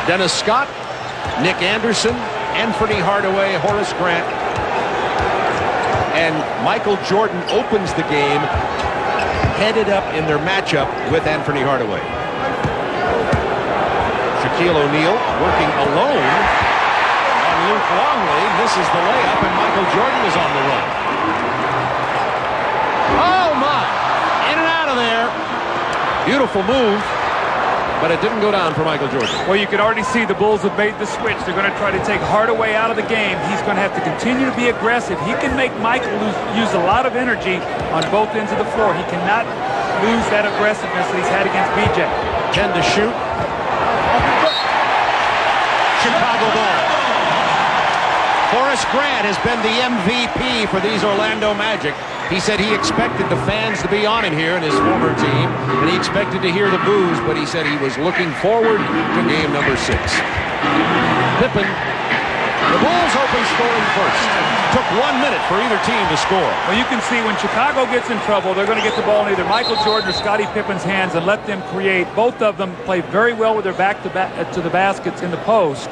Dennis Scott, Nick Anderson, Anthony Hardaway, Horace Grant, and Michael Jordan opens the game headed up in their matchup with Anthony Hardaway. Shaquille O'Neal working alone on Luke Longley, misses the layup, and Michael Jordan is on the run. Oh my! In and out of there. Beautiful move, but it didn't go down for Michael Jordan. Well, you could already see the Bulls have made the switch. They're going to try to take Hardaway out of the game. He's going to have to continue to be aggressive. He can make Michael use a lot of energy on both ends of the floor. He cannot lose that aggressiveness that he's had against BJ. 10 to shoot. Chicago ball. Horace Grant has been the MVP for these Orlando Magic. He said he expected the fans to be on him here in his former team, and he expected to hear the boos, but he said he was looking forward to game number 6. Pippen, the Bulls open scoring first. Took 1 minute for either team to score. Well, you can see when Chicago gets in trouble, they're going to get the ball in either Michael Jordan or Scottie Pippen's hands and let them create. Both of them play very well with their back to the baskets in the post.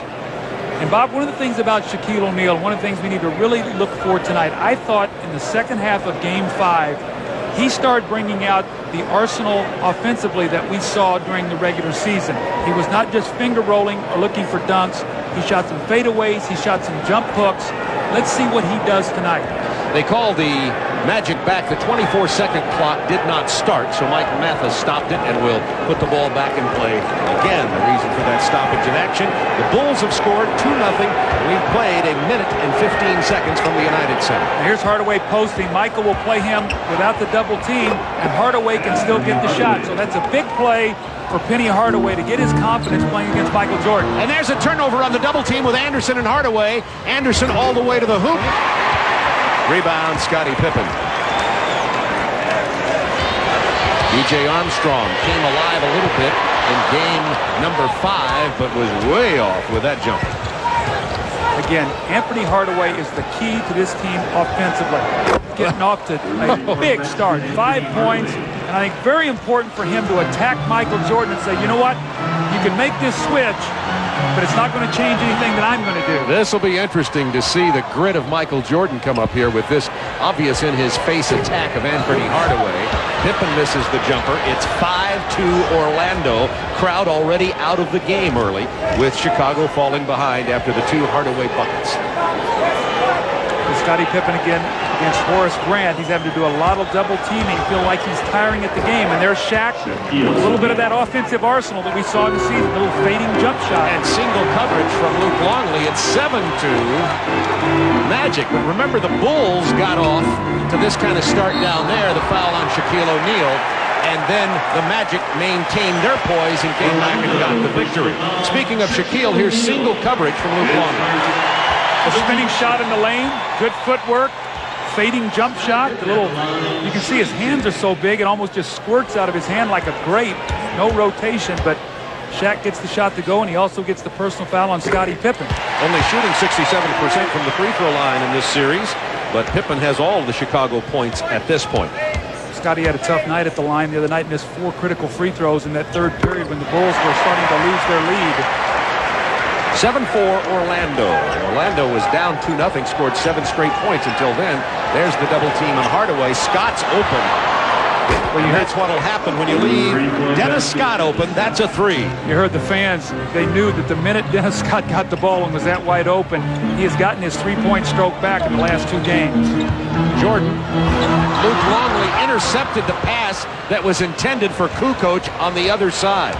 And Bob, one of the things about Shaquille O'Neal, one of the things we need to really look for tonight, I thought in the second half of Game 5, he started bringing out the arsenal offensively that we saw during the regular season. He was not just finger rolling or looking for dunks. He shot some fadeaways. He shot some jump hooks. Let's see what he does tonight. They called the Magic back. The 24-second clock did not start, so Mike Mathis stopped it and will put the ball back in play again. The reason for that stoppage in action, the Bulls have scored 2-0. We've played 1 minute and 15 seconds from the United Center. Here's Hardaway posting. Michael will play him without the double team, and Hardaway can still get the shot. So that's a big play for Penny Hardaway to get his confidence playing against Michael Jordan. And there's a turnover on the double team with Anderson and Hardaway. Anderson all the way to the hoop. Rebound, Scottie Pippen. B.J. Armstrong came alive a little bit in game number 5, but was way off with that jumper. Again, Anthony Hardaway is the key to this team offensively. Getting off to a big start. 5 points, and I think very important for him to attack Michael Jordan and say, you know what, you can make this switch, but it's not going to change anything that I'm going to do. This will be interesting to see the grit of Michael Jordan come up here with this obvious in-his-face attack of Anthony Hardaway. Pippen misses the jumper. It's 5-2 Orlando. Crowd already out of the game early, with Chicago falling behind after the 2 Hardaway buckets. Scottie Pippen again against Horace Grant. He's having to do a lot of double teaming. Feel like he's tiring at the game. And there's Shaq, a little bit of that offensive arsenal that we saw in the season. A little fading jump shot. And single coverage from Luke Longley. It's 7-2 Magic. But remember, the Bulls got off to this kind of start down there. The foul on Shaquille O'Neal. And then the Magic maintained their poise and came back and got the victory. Speaking of Shaquille, here's single coverage from Luke Longley. A spinning shot in the lane, good footwork, fading jump shot. The little, you can see his hands are so big, it almost just squirts out of his hand like a grape. No rotation, but Shaq gets the shot to go, and he also gets the personal foul on Scottie Pippen. Only shooting 67% from the free throw line in this series, but Pippen has all of the Chicago points at this point. Scottie had a tough night at the line the other night, missed 4 critical free throws in that third period when the Bulls were starting to lose their lead. 7-4 Orlando. Orlando was down 2-0, scored 7 straight points until then. There's the double team on Hardaway. Scott's open. Well, that's what'll happen when you leave Dennis Scott open. That's a 3. You heard the fans. They knew that the minute Dennis Scott got the ball and was that wide open, he has gotten his 3-point stroke back in the last 2 games. Jordan. Luke Longley intercepted the pass that was intended for Kukoc on the other side.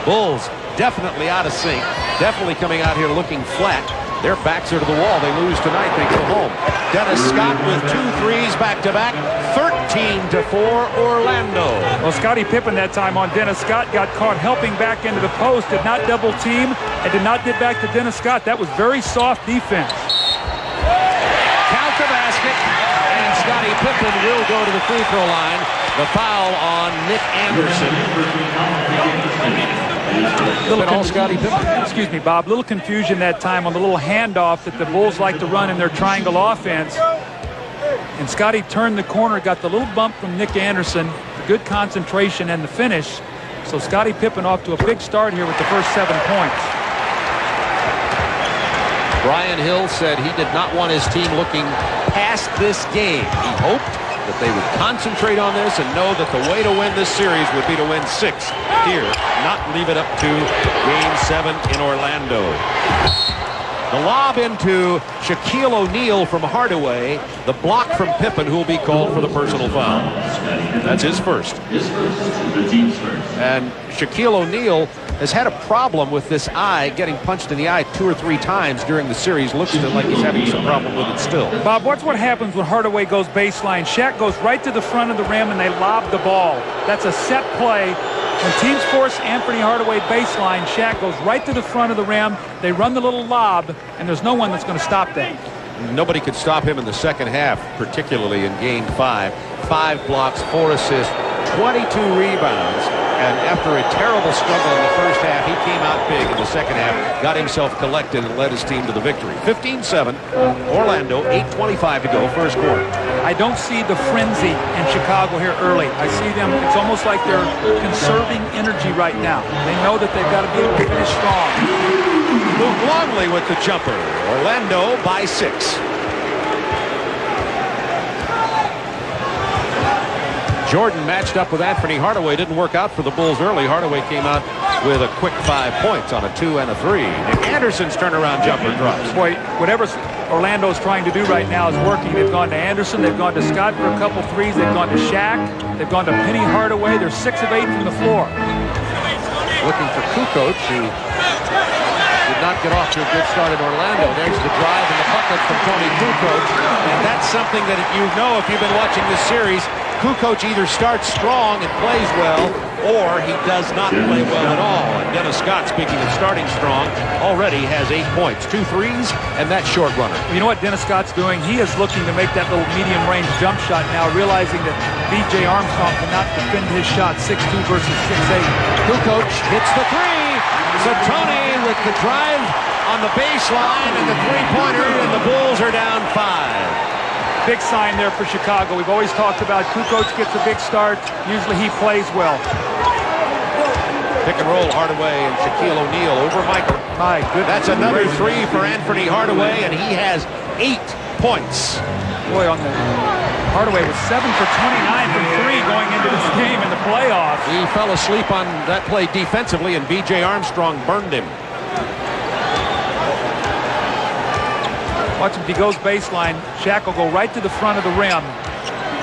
Bulls definitely out of sync. Definitely coming out here looking flat. Their backs are to the wall. They lose tonight. They go home. Dennis Scott with 2 threes back-to-back. 13-4 Orlando. Well, Scottie Pippen that time on Dennis Scott got caught helping back into the post. Did not double team and did not get back to Dennis Scott. That was very soft defense. Count the basket. And Scottie Pippen will go to the free throw line. The foul on Nick Anderson. Excuse me, Bob. Little confusion that time on the little handoff that the Bulls like to run in their triangle offense. And Scottie turned the corner, got the little bump from Nick Anderson, the good concentration and the finish. So Scottie Pippen off to a big start here with the first 7 points. Brian Hill said he did not want his team looking past this game. He hoped that they would concentrate on this and know that the way to win this series would be to win 6 here, not leave it up to Game 7 in Orlando. The lob into Shaquille O'Neal from Hardaway. The block from Pippen, who will be called for the personal foul. That's his first. The team's first. And Shaquille O'Neal has had a problem with this eye, getting punched in the eye 2 or 3 times during the series. Looks like he's having some problem with it still. Bob, watch what happens when Hardaway goes baseline. Shaq goes right to the front of the rim and they lob the ball. That's a set play. When teams force Anthony Hardaway baseline, Shaq goes right to the front of the rim. They run the little lob, and there's no one that's going to stop that. Nobody could stop him in the second half, particularly in Game 5. 5 blocks, 4 assists, 22 rebounds. And after a terrible struggle in the first half, he came out big in the second half, got himself collected, and led his team to the victory. 15-7, Orlando, 8:25 to go, first quarter. I don't see the frenzy in Chicago here early. I see them, it's almost like they're conserving energy right now. They know that they've got to be able to finish strong. Luke Longley with the jumper. Orlando by 6. Jordan matched up with Anthony Hardaway. Didn't work out for the Bulls early. Hardaway came out with a quick 5 points on a 2 and a 3. Nick Anderson's turnaround jumper drops. Boy, whatever Orlando's trying to do right now is working. They've gone to Anderson. They've gone to Scott for a couple threes. They've gone to Shaq. They've gone to Penny Hardaway. They're 6 of 8 from the floor. Looking for Kukoc, who did not get off to a good start in Orlando. There's the drive and the bucket from Tony Kukoc. And that's something that you know if you've been watching this series. Kukoc either starts strong and plays well, or he does not play well at all. And Dennis Scott, speaking of starting strong, already has 8 points, 2 threes, and that short runner. You know what Dennis Scott's doing? He is looking to make that little medium-range jump shot now, realizing that B.J. Armstrong cannot defend his shot 6'2 versus 6'8. Kukoc hits the 3. So Tony with the drive on the baseline and the three-pointer, and the Bulls are down 5. Big sign there for Chicago. We've always talked about Kukoc gets a big start. Usually he plays well. Pick and roll, Hardaway and Shaquille O'Neal over Michael. My goodness. That's another 3 for Anthony Hardaway, and he has 8 points. Boy, on the Hardaway was 7 for 29 from 3 going into this game in the playoffs. He fell asleep on that play defensively, and B.J. Armstrong burned him. Watch him, if he goes baseline, Shaq will go right to the front of the rim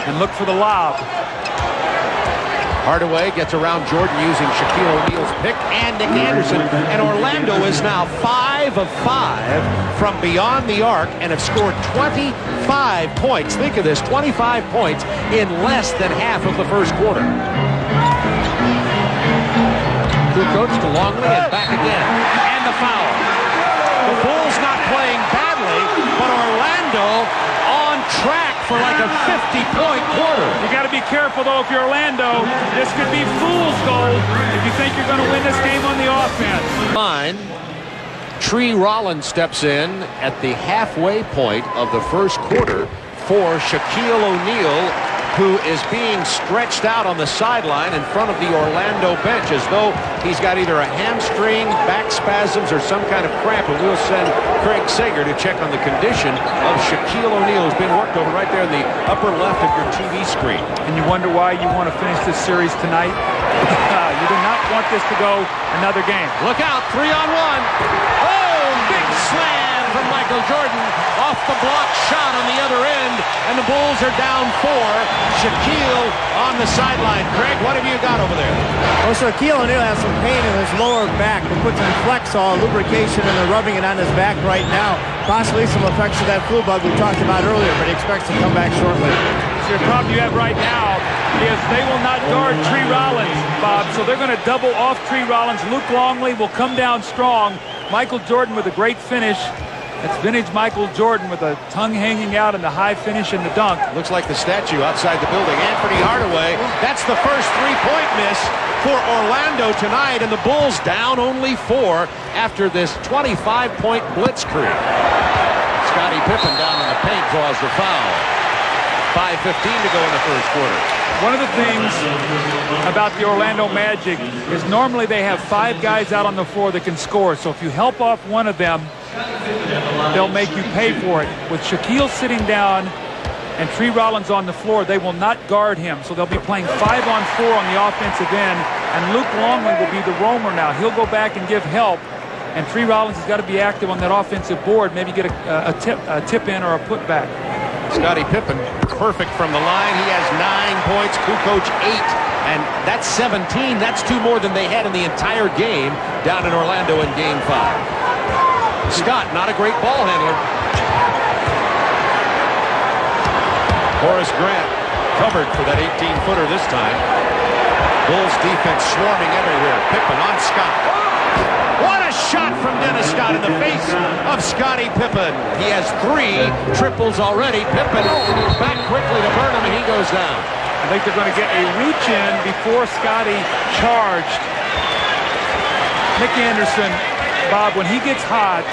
and look for the lob. Hardaway gets around Jordan using Shaquille O'Neal's pick and Nick Anderson. And Orlando is now 5 of 5 from beyond the arc and have scored 25 points. Think of this, 25 points in less than half of the first quarter. Kukoc to Longley and back again. And the foul. The Bulls not playing badly, but Orlando on track for like a 50-point quarter. You got to be careful, though, if you're Orlando. This could be fool's gold if you think you're going to win this game on the offense. Fine. Tree Rollins steps in at the halfway point of the first quarter for Shaquille O'Neal, who is being stretched out on the sideline in front of the Orlando bench as though he's got either a hamstring, back spasms, or some kind of cramp. And we'll send Craig Sager to check on the condition of Shaquille O'Neal, who's been worked over right there in the upper left of your TV screen. And you wonder why you want to finish this series tonight? You do not want this to go another game. Look out, 3-on-1. Oh, big slam from Michael Jordan off the block shot on the other end, and the Bulls are down 4. Shaquille on the sideline. Craig, what have you got over there? Well, Shaquille O'Neal has some pain in his lower back. They put some Flexol lubrication and they're rubbing it on his back right now. Possibly some effects of that flu bug we talked about earlier, but he expects to come back shortly. So the problem you have right now is they will not guard Tree Rollins, Bob, so they're going to double off Tree Rollins. Luke Longley will come down strong. Michael Jordan with a great finish. That's vintage Michael Jordan with a tongue hanging out and the high finish in the dunk. Looks like the statue outside the building. Anthony Hardaway, that's the first three-point miss for Orlando tonight, and the Bulls down only 4 after this 25-point blitzkrieg. Scottie Pippen down in the paint draws the foul. 5:15 to go in the first quarter. One of the things about the Orlando Magic is normally they have 5 guys out on the floor that can score. So if you help off one of them, they'll make you pay for it. With Shaquille sitting down and Tree Rollins on the floor, they will not guard him. So they'll be playing 5-on-4 on the offensive end, and Luke Longley will be the roamer now. He'll go back and give help, and Tree Rollins has got to be active on that offensive board, maybe get a tip in or a putback. Scottie Pippen, perfect from the line. He has 9 points, Kukoc 8. And that's 17. That's 2 more than they had in the entire game down in Orlando in Game 5. Scott, not a great ball handler. Horace Grant covered for that 18-footer this time. Bulls defense swarming everywhere. Pippen on Scott. What a shot from Dennis Scott in the face of Scottie Pippen. He has 3 triples already. Pippen back quickly to Burnham, and he goes down. I think they're going to get a reach in before Scottie charged. Nick Anderson, Bob, when he gets hot,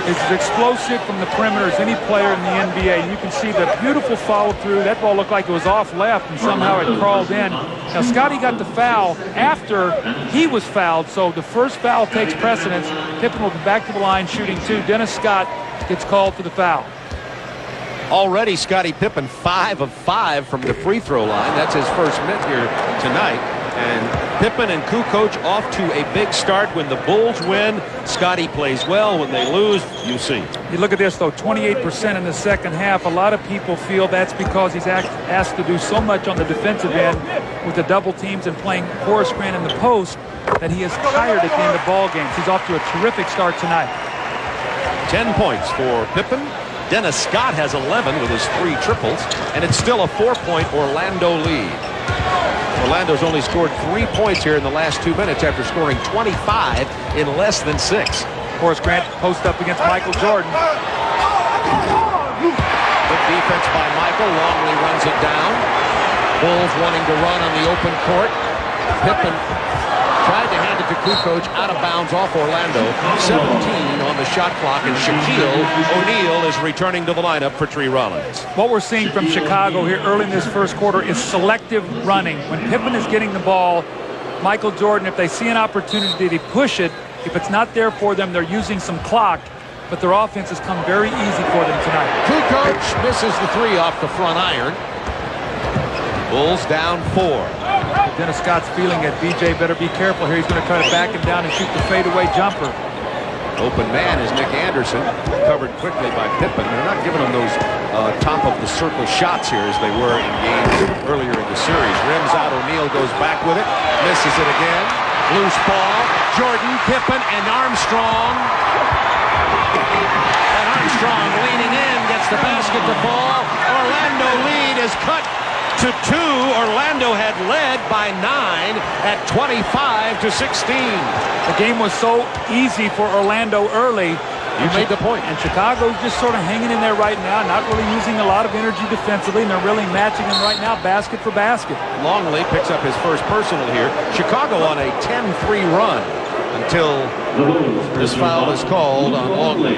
is as explosive from the perimeter as any player in the NBA. And you can see the beautiful follow through. That ball looked like it was off left, and somehow it crawled in. Now, Scottie got the foul after he was fouled, so the first foul takes precedence. Pippen will be back to the line shooting 2. Dennis Scott gets called for the foul. Already Scottie Pippen 5 of 5 from the free throw line. That's his first mitt here tonight. And Pippen and Kukoc off to a big start. When the Bulls win, Scottie plays well. When they lose, you see. You look at this, though, 28% in the second half. A lot of people feel that's because he's asked to do so much on the defensive end with the double teams and playing Horace Grant in the post that he is tired at the end of ball games. He's off to a terrific start tonight. 10 points for Pippen. Dennis Scott has 11 with his 3 triples, and it's still a 4-point Orlando lead. Orlando's only scored 3 points here in the last 2 minutes after scoring 25 in less than 6. Horace Grant post up against Michael Jordan. Good defense by Michael. Longley runs it down. Bulls wanting to run on the open court. Pippen tried to hand it to Kukoc, out of bounds off Orlando. 17 on the shot clock, and Shaquille O'Neal is returning to the lineup for Tree Rollins. What we're seeing from Chicago here early in this first quarter is selective running. When Pippen is getting the ball, Michael Jordan, if they see an opportunity to push it, if it's not there for them, they're using some clock, but their offense has come very easy for them tonight. Kukoc misses the 3 off the front iron. Bulls down 4. Dennis Scott's feeling it. BJ better be careful here. He's going to try to back him down and shoot the fadeaway jumper. Open man is Nick Anderson, covered quickly by Pippen. They're not giving him those top of the circle shots here as they were in games earlier in the series. Rims out, O'Neal goes back with it, misses it again. Loose ball, Jordan, Pippen, and Armstrong. And Armstrong leaning in, gets the basket to fall. Orlando lead is cut to 2. Orlando had led by 9 at 25-16. The game was so easy for Orlando early. You made the point. And Chicago's just sort of hanging in there right now, not really using a lot of energy defensively, and they're really matching them right now, basket for basket. Longley picks up his first personal here. Chicago on a 10-3 run until this foul is called on Longley.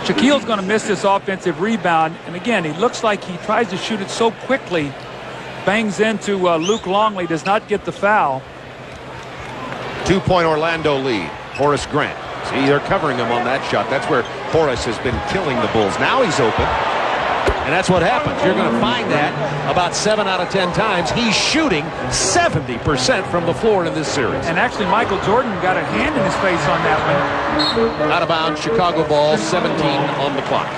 Shaquille's going to miss this offensive rebound. And again, he looks like he tries to shoot it so quickly. Bangs into Luke Longley, does not get the foul. 2-point Orlando lead. Horace Grant. See, they're covering him on that shot. That's where Horace has been killing the Bulls. Now he's open. And that's what happens. You're going to find that about 7 out of 10 times. He's shooting 70% from the floor in this series. And actually, Michael Jordan got a hand in his face on that one. Out of bounds, Chicago ball, 17 on the clock.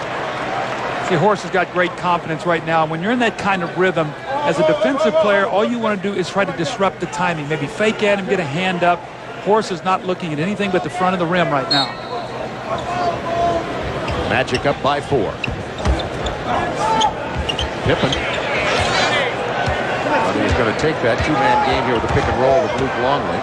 See, Horace has got great confidence right now. When you're in that kind of rhythm, as a defensive player, all you want to do is try to disrupt the timing. Maybe fake at him, get a hand up. Horace is not looking at anything but the front of the rim right now. Magic up by 4. Pippen. He's going to take that 2-man game here with the pick and roll with Luke Longley.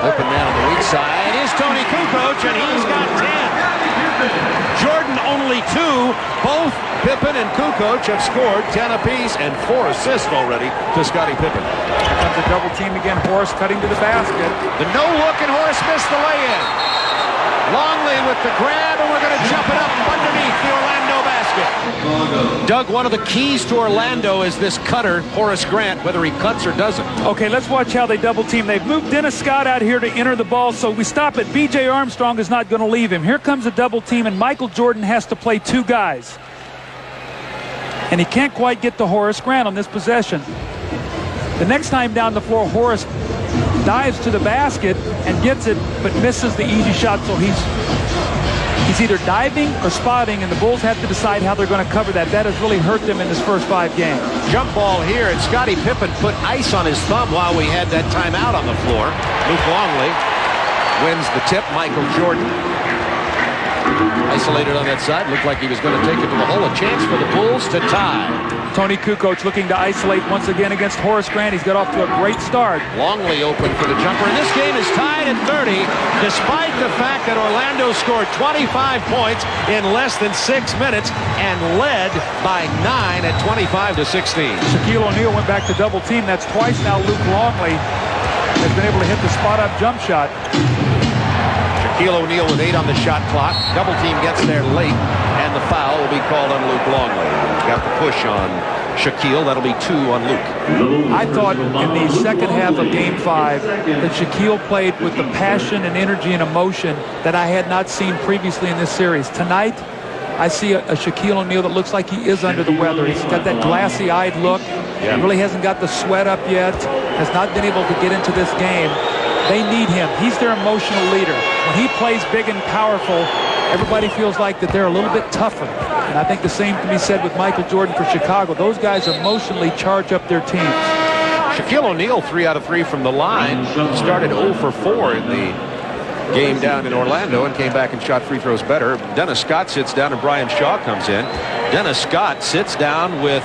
Open man on the weak side is Tony Kukoc, and he's got 10. Jordan only 2. Both Pippen and Kukoc have scored 10 apiece and 4 assists already to Scottie Pippen. Here comes a double team again. Horace cutting to the basket. The no look, and Horace missed the lay-in. Longley with the grab, and we're going to jump it up underneath the Orlando basket. Doug, one of the keys to Orlando is this cutter, Horace Grant, whether he cuts or doesn't. Okay, let's watch how they double team. They've moved Dennis Scott out here to enter the ball, so we stop it. B.J. Armstrong is not going to leave him. Here comes a double team, and Michael Jordan has to play two guys. And he can't quite get to Horace Grant on this possession. The next time down the floor, Horace dives to the basket and gets it, but misses the easy shot, so he's either diving or spotting, and the Bulls have to decide how they're going to cover that. That has really hurt them in this first 5 games. Jump ball here, and Scottie Pippen put ice on his thumb while we had that timeout on the floor. Luke Longley wins the tip. Michael Jordan isolated on that side. Looked like he was going to take it to the hole. A chance for the Bulls to tie. Tony Kukoc looking to isolate once again against Horace Grant. He's got off to a great start. Longley open for the jumper, and this game is tied at 30, despite the fact that Orlando scored 25 points in less than 6 minutes and led by 9 at 25-16. Shaquille O'Neal went back to double team. That's twice now Luke Longley has been able to hit the spot-up jump shot. Shaquille O'Neal with 8 on the shot clock. Double team gets there late, and the foul will be called on Luke Longley. Got the push on Shaquille. That'll be 2 on Luke. I thought in the second half of Game 5 that Shaquille played with the passion and energy and emotion that I had not seen previously in this series. Tonight, I see a Shaquille O'Neal that looks like he is under the weather. He's got that glassy-eyed look. Yeah. He really hasn't got the sweat up yet. Has not been able to get into this game. They need him. He's their emotional leader. When he plays big and powerful, everybody feels like that they're a little bit tougher. And I think the same can be said with Michael Jordan for Chicago. Those guys emotionally charge up their teams. Shaquille O'Neal 3 out of 3 from the line. Started 0 for 4 in the game down in Orlando and came back and shot free throws better. Dennis Scott sits down and Brian Shaw comes in. Dennis Scott sits down with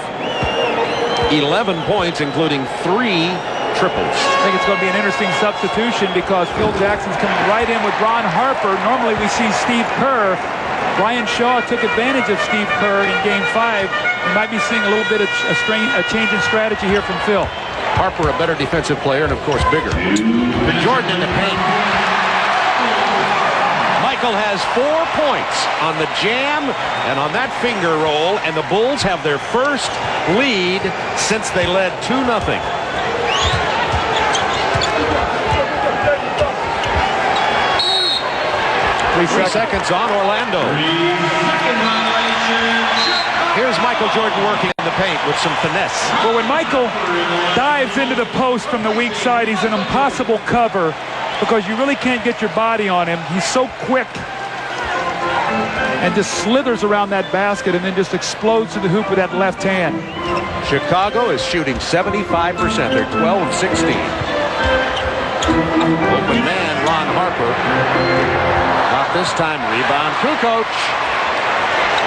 11 points, including 3 triples. I think it's going to be an interesting substitution because Phil Jackson's coming right in with Ron Harper. Normally we see Steve Kerr. Brian Shaw took advantage of Steve Kerr in Game 5. We might be seeing a little bit of a change in strategy here from Phil. Harper a better defensive player and of course bigger. To Jordan in the paint. Michael has 4 points on the jam and on that finger roll, and the Bulls have their first lead since they led 2-0. 3 seconds on Orlando. Here's Michael Jordan working in the paint with some finesse. Well, when Michael dives into the post from the weak side, he's an impossible cover because you really can't get your body on him. He's so quick and just slithers around that basket and then just explodes to the hoop with that left hand. Chicago is shooting 75%. They're 12 of 16. Open man, Ron Harper. Not this time. Rebound, Kukoc.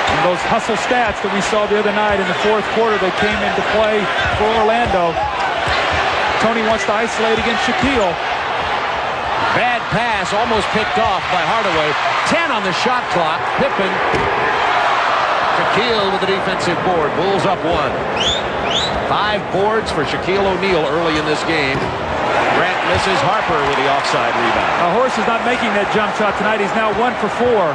And those hustle stats that we saw the other night in the fourth quarter that came into play for Orlando. Tony wants to isolate against Shaquille. Bad pass, almost picked off by Hardaway. 10 on the shot clock. Pippen. Shaquille with the defensive board. Bulls up 1. 5 boards for Shaquille O'Neal early in this game. Grant misses Harper with the offside rebound. Horace is not making that jump shot tonight. He's now 1 for 4.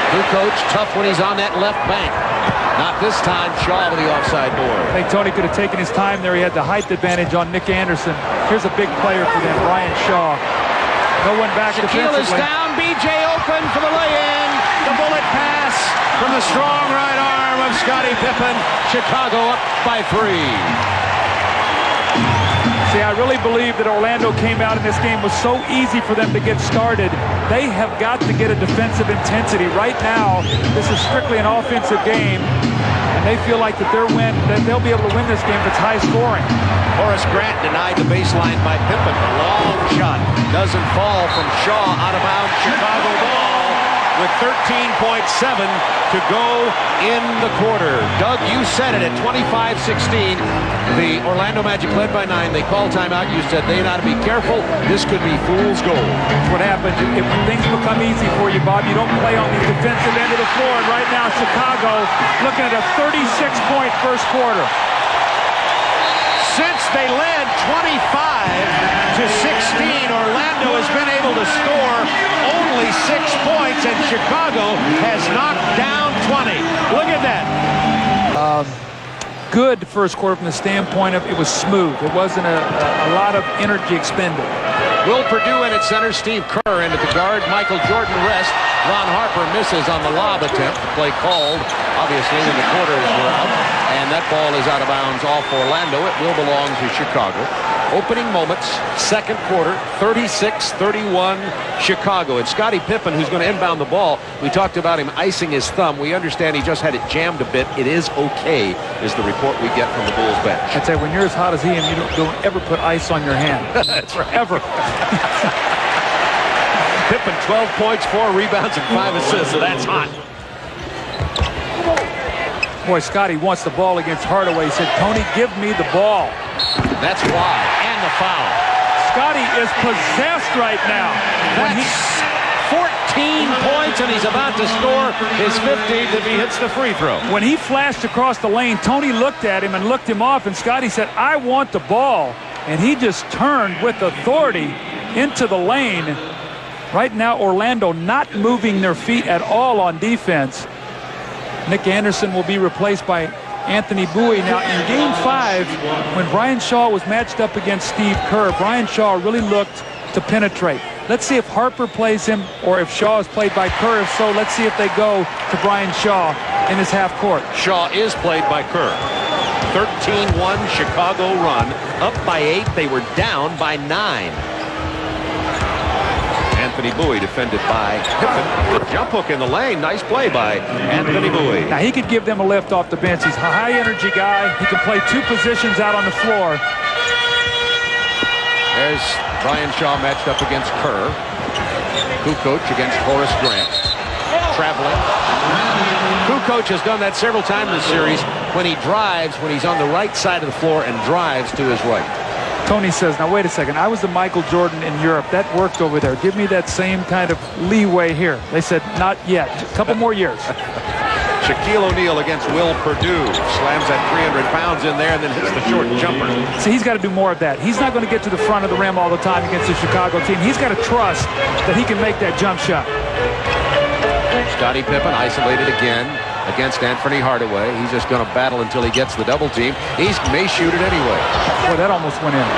Kukoc tough when he's on that left bank. Not this time. Shaw with the offside board. I think Tony could have taken his time there. He had the height advantage on Nick Anderson. Here's a big player for them, Brian Shaw. No one back Shaquille is down. B.J. open for the lay-in. The bullet pass from the strong right arm of Scottie Pippen. Chicago up by 3. See, I really believe that Orlando came out in this game was so easy for them to get started. They have got to get a defensive intensity. Right now, this is strictly an offensive game, and they feel like that they'll be able to win this game if it's high scoring. Horace Grant denied the baseline by Pippen. A long shot doesn't fall from Shaw. Out of bounds, Chicago ball with 13.7 to go in the quarter. Doug, you said it at 25-16. The Orlando Magic led by 9. They called timeout. You said they ought to be careful. This could be fool's gold. That's what happens. If things become easy for you, Bob, you don't play on the defensive end of the floor. And right now, Chicago looking at a 36-point first quarter. Since they led 25-16, Orlando has been able to score only 6 points, and Chicago has knocked down 20. Look at that. Good first quarter from the standpoint of it was smooth. It wasn't a lot of energy expended. Will Purdue in at center, Steve Kerr in at the guard, Michael Jordan rest. Ron Harper misses on the lob attempt. The play called, obviously, when the quarters were out. And that ball is out of bounds off Orlando. It will belong to Chicago. Opening moments, second quarter, 36-31 Chicago. It's Scottie Pippen who's going to inbound the ball. We talked about him icing his thumb. We understand he just had it jammed a bit. It is okay, is the report we get from the Bulls bench. I'd say when you're as hot as he and you don't ever put ice on your hand. That's right. Ever. Pippen, 12 points, 4 rebounds, and 5 assists, so that's hot. Boy, Scottie wants the ball against Hardaway. He said, Tony, give me the ball. That's why. And the foul. Scottie is possessed right now. That's 14 points, and he's about to score his 15th if he hits the free throw. When he flashed across the lane, Tony looked at him and looked him off, and Scottie said, I want the ball. And he just turned with authority into the lane. Right now, Orlando not moving their feet at all on defense. Nick Anderson will be replaced by Anthony Bowie. Now, in Game 5, when Brian Shaw was matched up against Steve Kerr, Brian Shaw really looked to penetrate. Let's see if Harper plays him or if Shaw is played by Kerr. If so, let's see if they go to Brian Shaw in his half court. Shaw is played by Kerr. 13-1 Chicago run. Up by 8. They were down by 9. Anthony Bowie defended by Pippen. Good jump hook in the lane. Nice play by Anthony Bowie. Now, he could give them a lift off the bench. He's a high-energy guy. He can play 2 positions out on the floor. There's Brian Shaw matched up against Kerr. Kukoc against Horace Grant. Traveling. Kukoc has done that several times in the series when he drives, when he's on the right side of the floor and drives to his right. Tony says, now wait a second, I was the Michael Jordan in Europe. That worked over there. Give me that same kind of leeway here. They said, not yet. A couple more years. Shaquille O'Neal against Will Purdue. Slams that 300 pounds in there and then hits the short jumper. See, he's got to do more of that. He's not going to get to the front of the rim all the time against the Chicago team. He's got to trust that he can make that jump shot. Scottie Pippen isolated again against Anthony Hardaway. He's just going to battle until he gets the double team. He may shoot it anyway. Boy, that almost went in.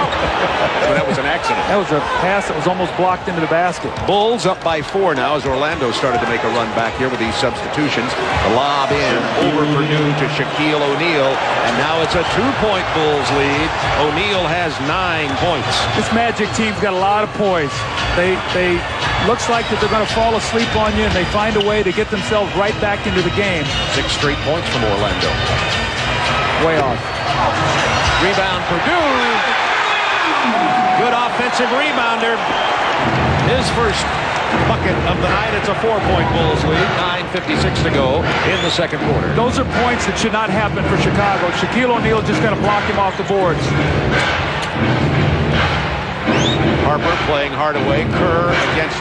But that was an accident. That was a pass that was almost blocked into the basket. Bulls up by 4 now as Orlando started to make a run back here with these substitutions. The lob in over Purdue to Shaquille O'Neal. And now it's a 2-point Bulls lead. O'Neal has 9 points. This Magic team's got a lot of poise. They looks like that they're going to fall asleep on you, and they find a way to get themselves right back into the game. 6 straight points from Orlando. Way off. Rebound Purdue. Good offensive rebounder. His first bucket of the night. It's a 4-point Bulls lead. 9:56 to go in the second quarter. Those are points that should not happen for Chicago. Shaquille O'Neal just going to block him off the boards. Harper playing Hardaway. Kerr against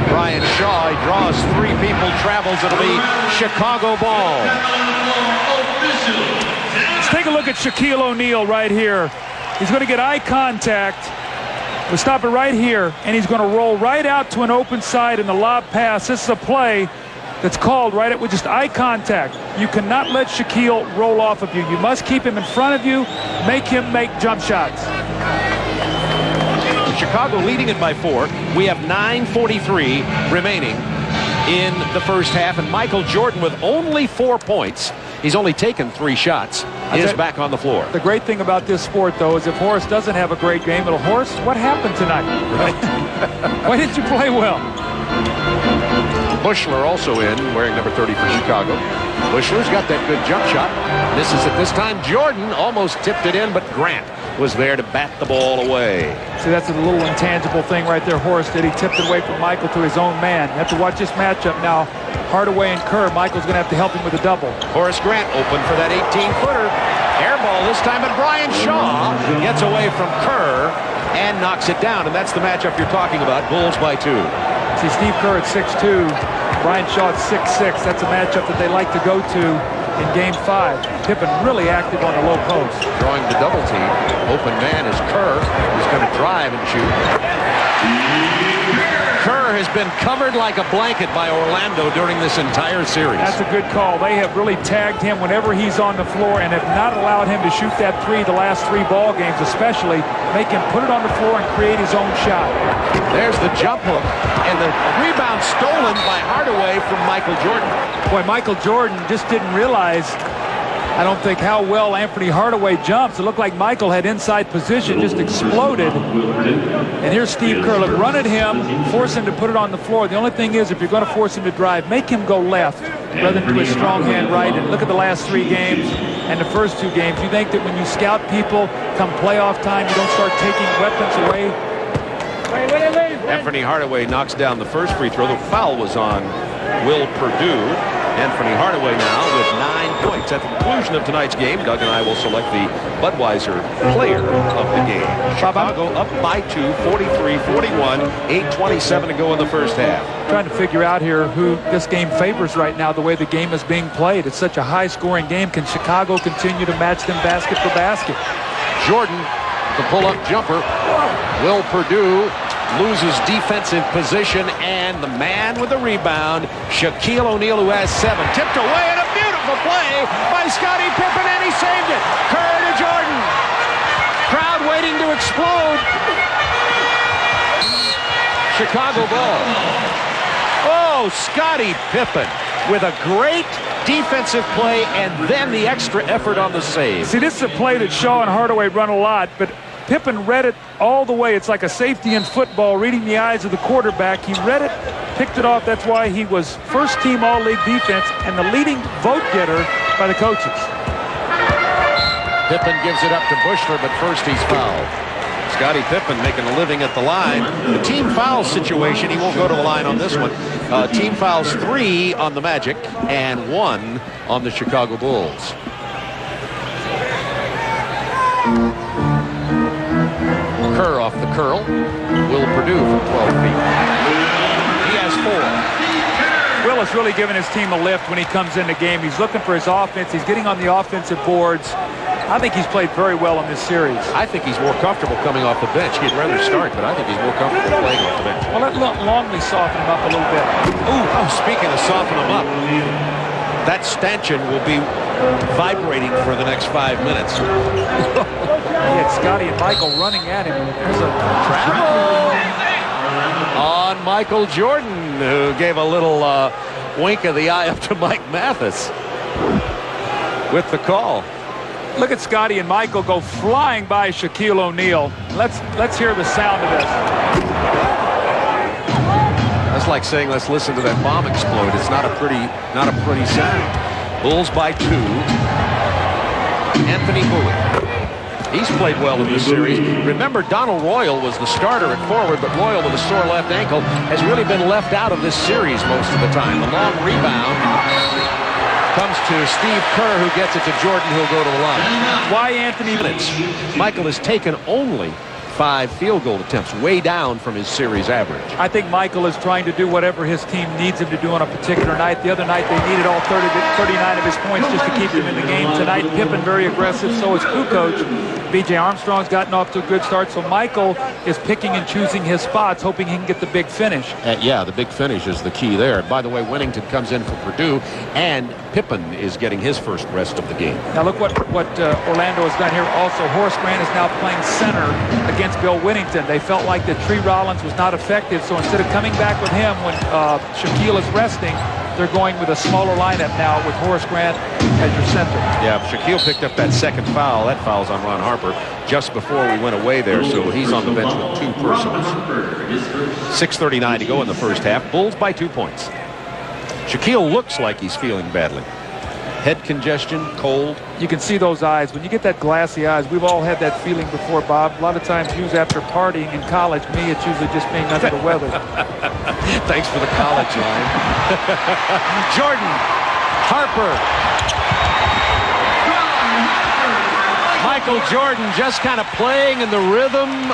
Brian Shaw. He draws 3 people, travels. It'll be Chicago ball. Let's take a look at Shaquille O'Neal right here. He's going to get eye contact. We'll stop it right here, and he's going to roll right out to an open side in the lob pass. This is a play that's called right with just eye contact. You cannot let Shaquille roll off of you. You must keep him in front of you, make him make jump shots. Chicago leading it by 4. We have 9:43 remaining in the first half, and Michael Jordan with only 4 points. He's only taken 3 shots. Is back on the floor. The great thing about this sport, though, is if Horace doesn't have a great game, it'll, Horace, what happened tonight? Right. Why didn't you play well? Bushler also in, wearing number 30 for Chicago. Bushler's got that good jump shot. This is at this time Jordan almost tipped it in, but Grant was there to bat the ball away. See, that's a little intangible thing right there Horace did. He tipped it away from Michael to his own man. You have to watch this matchup now. Hardaway and Kerr. Michael's going to have to help him with a double. Horace Grant open for that 18-footer. Air ball this time, but Brian Shaw gets away from Kerr and knocks it down. And that's the matchup you're talking about. Bulls by 2. See, Steve Kerr at 6'2", Brian Shaw at 6'6". That's a matchup that they like to go to in Game 5. Pippen really active on the low post. Drawing the double team. Open man is Kerr, who's going to drive and shoot. Kerr has been covered like a blanket by Orlando during this entire series. That's a good call. They have really tagged him whenever he's on the floor and have not allowed him to shoot that three the last 3 ball games, especially make him put it on the floor and create his own shot. There's the jump hook, and the rebound stolen by Hardaway from Michael Jordan. Boy, Michael Jordan just didn't realize, I don't think, how well Anthony Hardaway jumps. It looked like Michael had inside position, just exploded. And here's Steve Kerr. Look, run at him, force him to put it on the floor. The only thing is, if you're going to force him to drive, make him go left rather than to his strong hand right. And look at the last 3 games and the first 2 games. You think that when you scout people come playoff time, you don't start taking weapons away? Anthony Hardaway knocks down the first free throw. The foul was on Will Perdue. Anthony Hardaway now with 9 points. At the conclusion of tonight's game, Doug and I will select the Budweiser player of the game. Chicago up by 2, 43-41, 8:27 to go in the first half. Trying to figure out here who this game favors right now, the way the game is being played. It's such a high-scoring game. Can Chicago continue to match them basket for basket? Jordan, the pull-up jumper. Will Perdue loses defensive position, and the man with the rebound, Shaquille O'Neal, who has 7. Tipped away, and a beautiful play by Scottie Pippen, and he saved it. Kerr to Jordan. Crowd waiting to explode. Chicago ball. Oh, Scottie Pippen with a great defensive play, and then the extra effort on the save. See, this is a play that Shaw and Hardaway run a lot, but Pippen read it all the way. It's like a safety in football, reading the eyes of the quarterback. He read it, picked it off. That's why he was first-team All-League defense and the leading vote getter by the coaches. Pippen gives it up to Bushler, but first he's fouled. Scottie Pippen making a living at the line. The team foul situation, he won't go to the line on this one. Team fouls 3 on the Magic and 1 on the Chicago Bulls. Kerr off the curl. Will Perdue from 12 feet. He has 4. Will has really given his team a lift when he comes in the game. He's looking for his offense. He's getting on the offensive boards. I think he's played very well in this series. I think he's more comfortable coming off the bench. He'd rather start, but I think he's more comfortable playing off the bench. Well, let Longley soften him up a little bit. Oh, speaking of soften him up, that stanchion will be vibrating for the next 5 minutes. He had Scottie and Michael running at him. There's a travel on Michael Jordan, who gave a little wink of the eye up to Mike Mathis with the call. Look at Scottie and Michael go flying by Shaquille O'Neal. Let's hear the sound of this. That's like saying, let's listen to that bomb explode. It's not a pretty sound. Bulls by 2. Anthony Bowie. He's played well in this series. Remember, Donald Royal was the starter at forward, but Royal with a sore left ankle has really been left out of this series most of the time. The long rebound comes to Steve Kerr, who gets it to Jordan, who'll go to the line. Why Anthony? Michael has taken only 5 field goal attempts, way down from his series average. I think Michael is trying to do whatever his team needs him to do on a particular night. The other night they needed all 39 of his points just to keep him in the game. Tonight Pippen very aggressive, so is Kukoc. B.J. Armstrong's gotten off to a good start, so Michael is picking and choosing his spots, hoping he can get the big finish. Yeah, the big finish is the key there. By the way, Winnington comes in for Purdue, and Pippen is getting his first rest of the game. Now look what Orlando has done here. Also, Horace Grant is now playing center against Bill Winnington. They felt like that Tree Rollins was not effective, so instead of coming back with him when Shaquille is resting, they're going with a smaller lineup now with Horace Grant as your center. Yeah, Shaquille picked up that second foul. That foul's on Ron Harper just before we went away there, so he's on the bench with 2 persons. 6:39 to go in the first half. Bulls by 2 points. Shaquille looks like he's feeling badly. Head congestion, cold. You can see those eyes. When you get that glassy eyes, we've all had that feeling before, Bob. A lot of times used after partying in college. Me, it's usually just being under the weather. Thanks for the college line. Jordan, Harper. Michael Jordan just kind of playing in the rhythm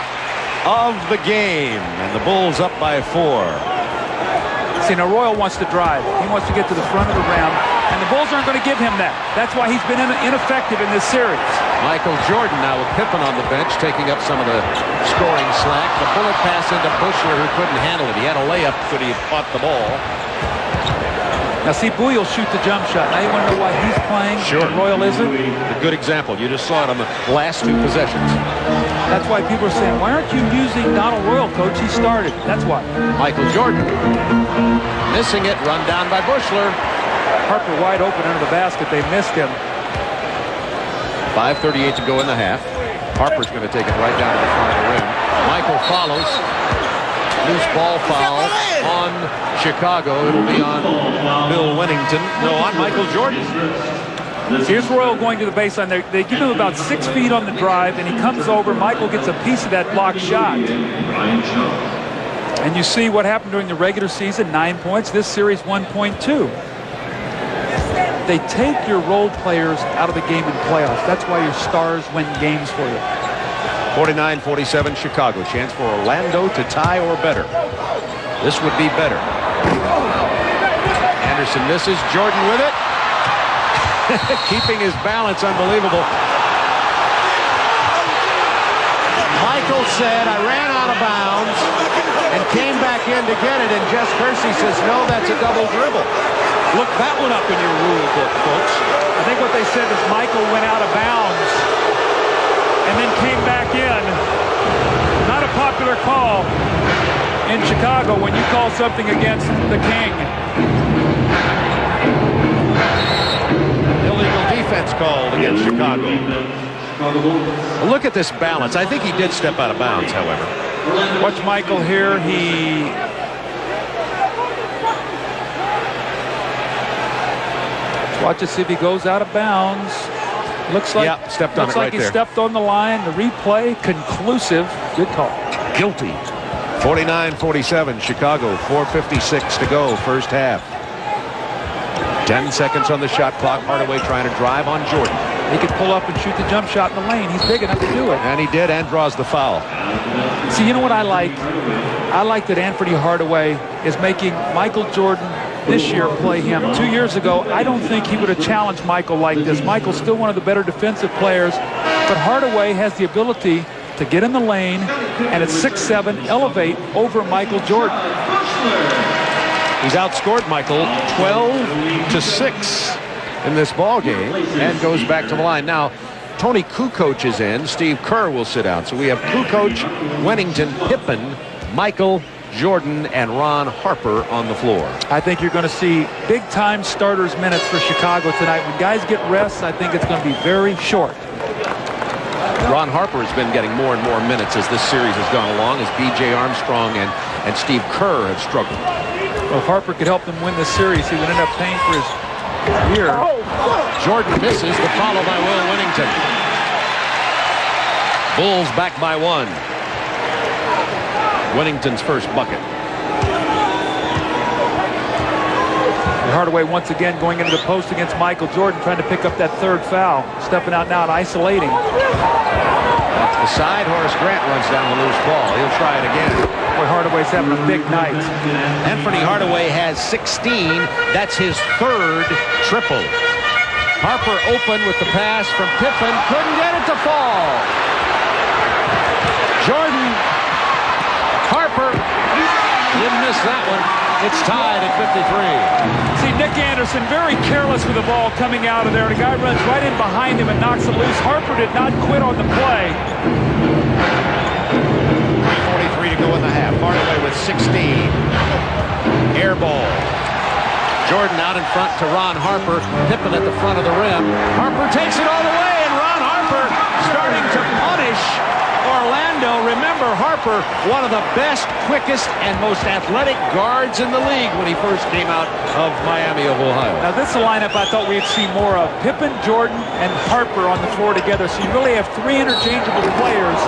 of the game. And the Bulls up by 4. See, now Royal wants to drive. He wants to get to the front of the rim, and the Bulls aren't going to give him that. That's why he's been ineffective in this series. Michael Jordan now with Pippen on the bench, taking up some of the scoring slack. The bullet pass into Bushler, who couldn't handle it. He had a layup, but he caught the ball. Now, see, Bowie will shoot the jump shot. Now you want to know why he's playing Sure. and Royal isn't? A good example. You just saw it on the last two possessions. That's why people are saying, why aren't you using Donald Royal, coach? He started. That's why. Michael Jordan missing it, run down by Bushler. Harper wide open under the basket. They missed him. 5:38 to go in the half. Harper's going to take it right down to the front of the rim. Michael follows. Loose ball foul on Chicago. It'll be on Bill Winnington. No, on Michael Jordan. Here's Royal going to the baseline. They give him about 6 feet on the drive, and he comes over. Michael gets a piece of that blocked shot. And you see what happened during the regular season, 9 points. This series, 1.2. They take your role players out of the game in playoffs. That's why your stars win games for you. 49-47 Chicago. Chance for Orlando to tie or better. This would be better. Anderson misses. Jordan with it. Keeping his balance, unbelievable. Michael said, I ran out of bounds and came back in to get it, and Jess Kersey says, no, that's a double dribble. Look that one up in your rule book, folks. I think what they said is Michael went out of bounds and then came back in. Not a popular call in Chicago when you call something against the King. Illegal defense called against Chicago. Look at this balance. I think he did step out of bounds, however. Watch Michael here. Watch to see if he goes out of bounds. Looks like, stepped on it right he there. stepped on the line. The replay, conclusive. Good call. Guilty. 49-47 Chicago. 4:56 to go, first half. 10 seconds on the shot clock. Hardaway trying to drive on Jordan. He could pull up and shoot the jump shot in the lane. He's big enough to do it. And he did, and draws the foul. See, you know what I like? I like that Anthony Hardaway is making Michael Jordan this year play him. 2 years ago, I don't think he would have challenged Michael like this. Michael's still one of the better defensive players, but Hardaway has the ability to get in the lane and at 6'7", elevate over Michael Jordan. He's outscored Michael 12-6 in this ball game and goes back to the line. Now, Tony Kukoc is in. Steve Kerr will sit down. So we have Kukoc, Winnington, Pippen, Michael, Jordan, and Ron Harper on the floor. I think you're going to see big-time starters minutes for Chicago tonight. When guys get rests, I think it's going to be very short. Ron Harper has been getting more and more minutes as this series has gone along, as B.J. Armstrong and Steve Kerr have struggled. Well, if Harper could help them win this series, he would end up paying for his year. Jordan misses the follow by Will Winnington. Bulls back by 1. Winnington's first bucket. Hardaway once again going into the post against Michael Jordan, trying to pick up that third foul. Stepping out now and isolating. The side, Horace Grant runs down the loose ball. He'll try it again. Boy, Hardaway's having a big night. Anthony Hardaway has 16. That's his third triple. Harper open with the pass from Pippen. Couldn't get it to fall. Jordan. Harper. Didn't miss that one. It's tied at 53. See, Nick Anderson very careless with the ball coming out of there. The guy runs right in behind him and knocks it loose. Harper did not quit on the play. 3:43 to go in the half. Hardaway with 16. Air ball. Jordan out in front to Ron Harper. Pippen at the front of the rim. Harper takes it all the way, and Ron Harper starting to punish Orlando. Remember, Harper, one of the best, quickest, and most athletic guards in the league when he first came out of Miami of Ohio. Now, this is a lineup I thought we'd see more of. Pippen, Jordan, and Harper on the floor together. So you really have three interchangeable players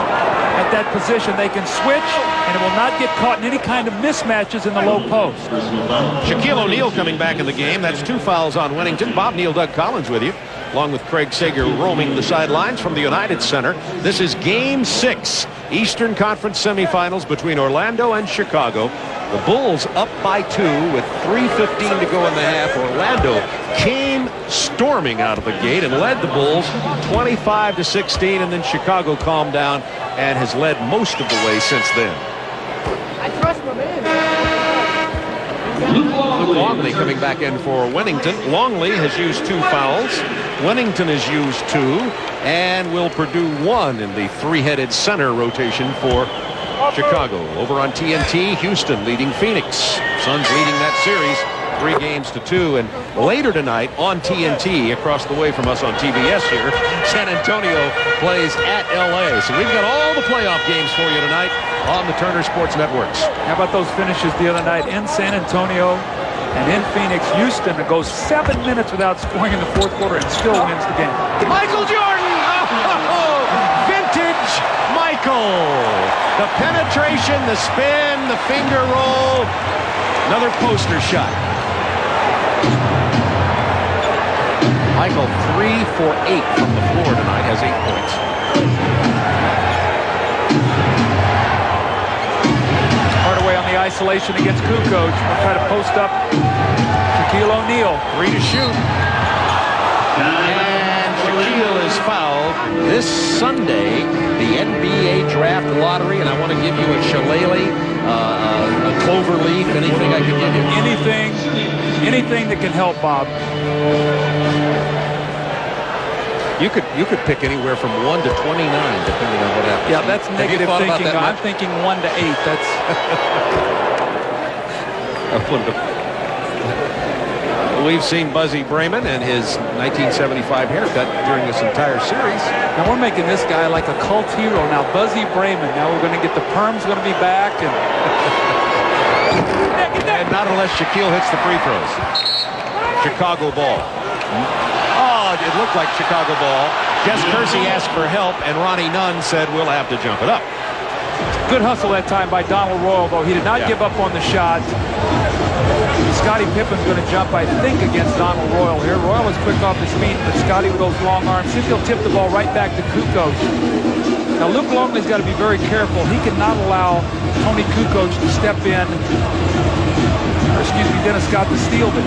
at that position. They can switch, and it will not get caught in any kind of mismatches in the low post. Shaquille O'Neal coming back in the game. That's 2 fouls on Winnington. Bob Neal, Doug Collins with you, along with Craig Sager roaming the sidelines from the United Center. This is Game 6, Eastern Conference semifinals between Orlando and Chicago. The Bulls up by 2 with 3:15 to go in the half. Orlando came storming out of the gate and led the Bulls 25-16, and then Chicago calmed down and has led most of the way since then. I trust my man. Luke Longley coming back in for Winnington. Longley has used 2 fouls. Winnington has used 2, and will Purdue 1 in the 3-headed center rotation for Chicago. Over on TNT, Houston leading Phoenix. Suns leading that series 3-2. And later tonight on TNT, across the way from us on TBS here, San Antonio plays at LA. So we've got all the playoff games for you tonight on the Turner Sports Networks. How about those finishes the other night in San Antonio and in Phoenix? Houston goes 7 minutes without scoring in the 4th quarter and still wins the game. Michael Jordan! Oh, vintage Michael! The penetration, the spin, the finger roll. Another poster shot. Michael 3 for 8 from the floor tonight, has 8 points. Hardaway on the isolation against Kukoc. We'll try to post up Shaquille O'Neal. 3 to shoot. And Shaquille is fouled. This Sunday, the NBA Draft Lottery, and I want to give you a shillelagh, a clover leaf, anything I can give you. Anything that can help, Bob. You could pick anywhere from 1 to 29, depending on what happens. Yeah, that's negative thinking. I'm thinking 1 to 8. That's. We've seen Buzzy Brayman and his 1975 haircut during this entire series. Now we're making this guy like a cult hero. Now Buzzy Brayman. Now we're going to get the perm's going to be back. And not unless Shaquille hits the free throws. Chicago ball. Oh, it looked like Chicago ball. Jess Kersey asked for help, and Ronnie Nunn said, we'll have to jump it up. Good hustle that time by Donald Royal, though. He did not give up on the shot. Scottie Pippen's going to jump, I think, against Donald Royal here. Royal is quick off his feet, but Scottie with those long arms. See if he'll tip the ball right back to Kukoc. Now, Luke Longley's got to be very careful. He cannot allow Tony Kukoc to step in, Dennis Scott to steal this.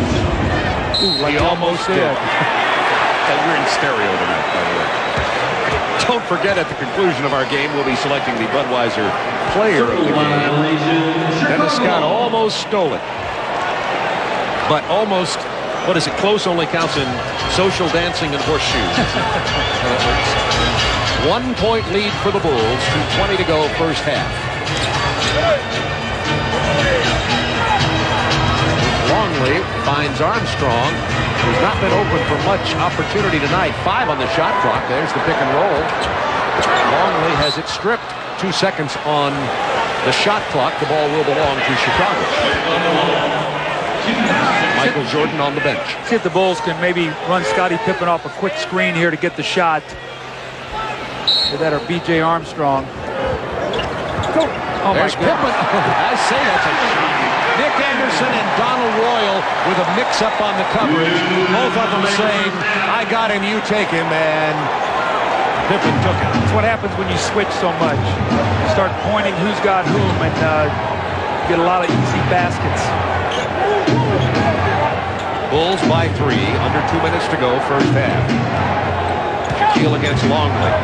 Ooh, like he almost did. We're in stereo tonight, by the way. Don't forget, at the conclusion of our game, we'll be selecting the Budweiser player of the game. Dennis Scott almost stole it. But almost, what is it, close only counts in social dancing and horseshoes. 1 point lead for the Bulls, 2:20 to go, first half. Longley finds Armstrong, who's not been open for much opportunity tonight. 5 on the shot clock. There's the pick and roll. Longley has it stripped. 2 seconds on the shot clock. The ball will belong to Chicago. Michael Jordan on the bench. See if the Bulls can maybe run Scottie Pippen off a quick screen here to get the shot. Either that or B.J. Armstrong. Oh, there's Pippen. I say that's a shot. Nick Anderson and Donald Royal with a mix-up on the coverage. Both of them saying, I got him, you take him, and Pippen took it. That's what happens when you switch so much. You start pointing who's got whom, and get a lot of easy baskets. Bulls by 3, under 2 minutes to go, first half. Shaquille against Longley.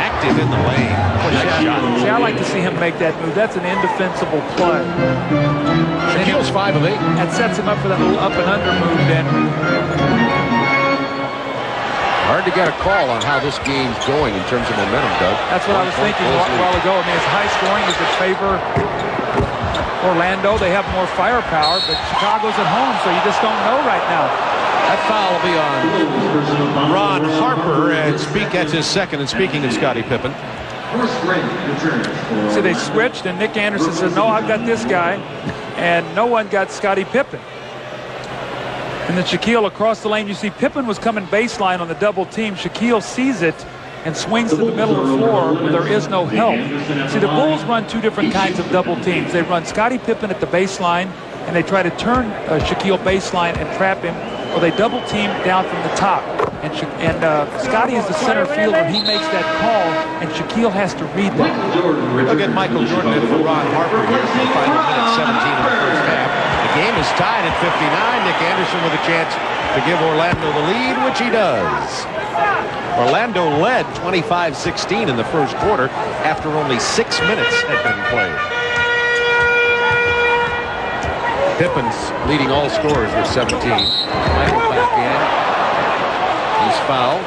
Active in the lane. Nice shot. See, I like to see him make that move. That's an indefensible play. Shaquille's 5 of 8. That sets him up for that little up and under move then. Hard to get a call on how this game's going in terms of momentum, Doug. That's what I was thinking a while ago. I mean, it's high scoring. Does it favor Orlando? They have more firepower, but Chicago's at home, so you just don't know right now. That foul will be on Ron Harper, and that's his second. And speaking of Scottie Pippen. See, they switched, and Nick Anderson says, no, I've got this guy. And no one got Scottie Pippen. And then Shaquille across the lane. You see Pippen was coming baseline on the double team. Shaquille sees it and swings to the middle of the floor where there is no help. See, the Bulls run 2 different kinds of double teams. They run Scottie Pippen at the baseline, and they try to turn Shaquille baseline and trap him, or they double team down from the top. and Scotty is the center fielder, and he makes that call, and Shaquille has to read that. Look at Michael Jordan in for Ron Harper here. Final minute 17 in the first half. The game is tied at 59. Nick Anderson with a chance to give Orlando the lead, which he does. Orlando led 25-16 in the first quarter after only 6 minutes had been played. Pippen's leading all scorers with 17. Michael back in. He's fouled.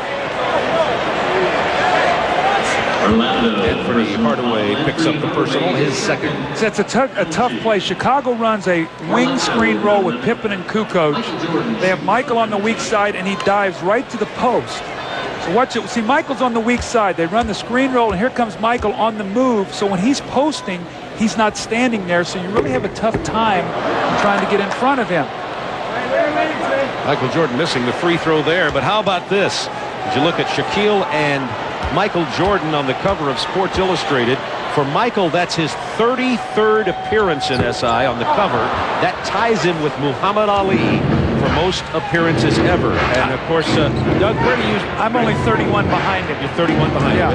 Anthony Hardaway picks up the personal, his second. It's a tough play. Chicago runs a wing screen roll with Pippen and Kukoc. They have Michael on the weak side, and he dives right to the post. So watch it. See, Michael's on the weak side. They run the screen roll, and here comes Michael on the move. So when he's posting, he's not standing there. So you really have a tough time trying to get in front of him. Michael Jordan missing the free throw there. But how about this? Did you look at Shaquille and Michael Jordan on the cover of Sports Illustrated? For Michael, that's his 33rd appearance in SI on the cover. That ties him with Muhammad Ali for most appearances ever. And of course, Doug, where do you? I'm only 31 behind him. You're 31 behind him.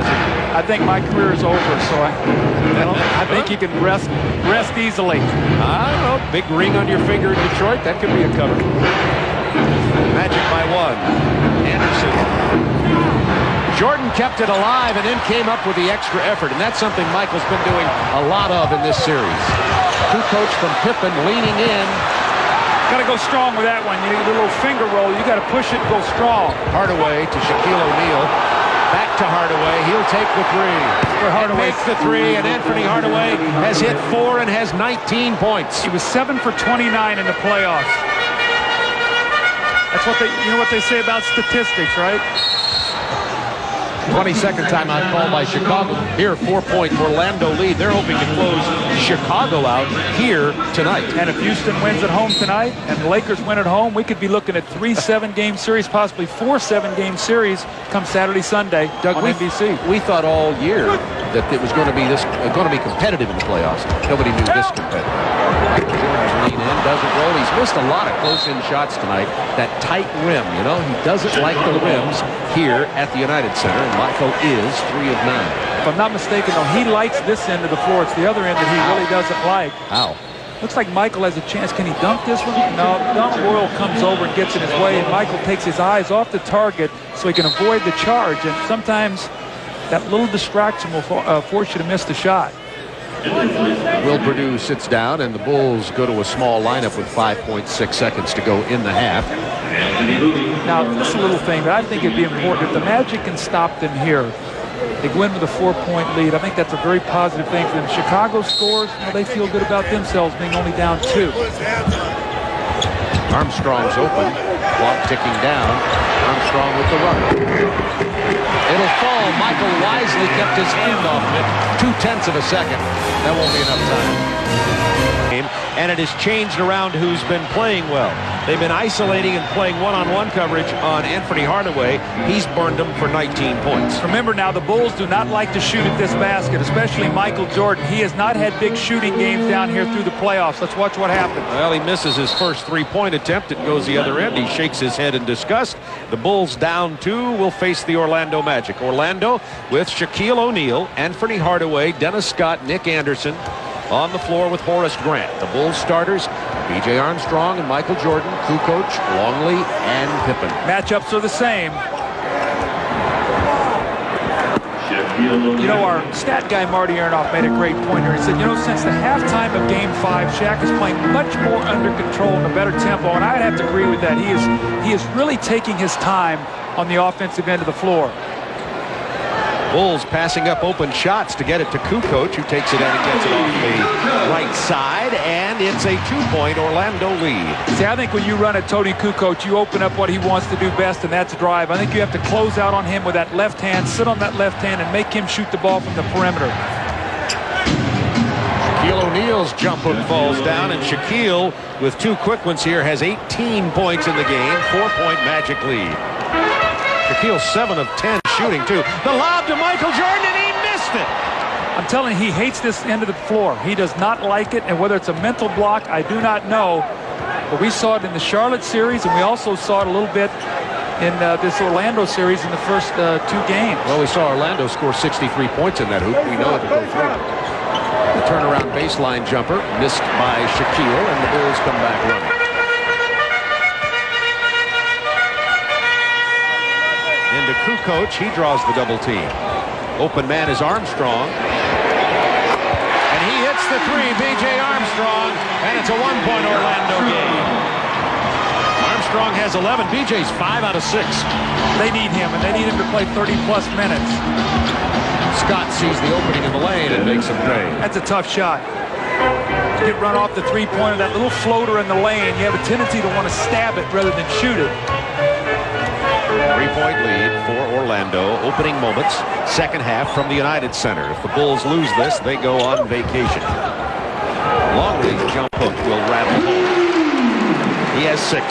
I think my career is over, so I think you can rest easily. I don't know. Big ring on your finger in Detroit. That could be a cover. Magic by one. Anderson. Jordan kept it alive and then came up with the extra effort, and that's something Michael's been doing a lot of in this series. Kukoc from Pippen leaning in. Got to go strong with that one. You need a little finger roll. You got to push it and go strong. Hardaway to Shaquille O'Neal. Back to Hardaway. He'll take the three. Makes the three, and Anthony Hardaway has hit 4 and has 19 points. He was 7 for 29 in the playoffs. That's what they say about statistics, right? 22nd timeout called by Chicago. Here, 4-point Orlando lead. They're hoping to close Chicago out here tonight. And if Houston wins at home tonight and the Lakers win at home, we could be looking at 3 7-game series, possibly 4 7-game series come Saturday, Sunday Doug, on NBC. We thought all year that it was going to be competitive in the playoffs. Nobody knew this competitive. Jordan's lean in, doesn't roll. He's missed a lot of close-in shots tonight. That tight rim, he doesn't like the rims here at the United Center. And Michael is 3 of 9. If I'm not mistaken, though, he likes this end of the floor. It's the other end that he really doesn't like. How? Looks like Michael has a chance. Can he dunk this one? No, Don Royal comes over and gets in his way, and Michael takes his eyes off the target so he can avoid the charge. And sometimes that little distraction will force you to miss the shot. Will Purdue sits down, and the Bulls go to a small lineup with 5.6 seconds to go in the half. Now, this is a little thing that I think it'd be important. If the Magic can stop them here, they go in with a 4-point lead. I think that's a very positive thing for them. Chicago scores, they feel good about themselves being only down 2. Armstrong's open. Clock ticking down. Armstrong with the run. It'll fall. Michael wisely kept his hand off of it. 0.2 of a second. That won't be enough time. And it has changed around who's been playing well. They've been isolating and playing one-on-one coverage on Anthony Hardaway. He's burned them for 19 points. Remember now, the Bulls do not like to shoot at this basket, especially Michael Jordan. He has not had big shooting games down here through the playoffs. Let's watch what happens. Well, he misses his first 3-point attempt. It goes the other end. He shakes his head in disgust. The Bulls down 2 will face the Orlando Magic. Orlando with Shaquille O'Neal, Anthony Hardaway, Dennis Scott, Nick Anderson on the floor with Horace Grant. The Bulls starters, B.J. Armstrong and Michael Jordan, Kukoc, Longley, and Pippen. Matchups are the same. Our stat guy Marty Aronoff made a great point here. He said, since the halftime of Game 5, Shaq is playing much more under control and a better tempo, and I'd have to agree with that. He is really taking his time on the offensive end of the floor. Bulls passing up open shots to get it to Kukoc, who takes it in and gets it off the right side, and it's a 2-point Orlando lead. See, I think when you run at Tony Kukoc, you open up what he wants to do best, and that's drive. I think you have to close out on him with that left hand, sit on that left hand, and make him shoot the ball from the perimeter. Shaquille O'Neal's jumper falls down, and Shaquille, with 2 quick ones here, has 18 points in the game, 4-point Magic lead. Shaquille 7 of 10 shooting, too. The lob to Michael Jordan, and he missed it. I'm telling you, he hates this end of the floor. He does not like it, and whether it's a mental block, I do not know. But we saw it in the Charlotte series, and we also saw it a little bit in this Orlando series in the first 2 games. Well, we saw Orlando score 63 points in that hoop. We know it will go through. The turnaround baseline jumper missed by Shaquille, and the Bulls come back running. Into Kukoc, he draws the double team. Open man is Armstrong. And he hits the 3, B.J. Armstrong, and it's a 1-point Orlando game. Armstrong has 11. B.J.'s 5 out of 6. They need him, and they need him to play 30-plus minutes. Scott sees the opening in the lane and makes him pay. That's a tough shot. You get run off the three-pointer, that little floater in the lane, you have a tendency to want to stab it rather than shoot it. 3-point lead for Orlando. Opening moments, second half from the United Center. If the Bulls lose this, they go on vacation. Longley's jump hook will rattle home. He has 6.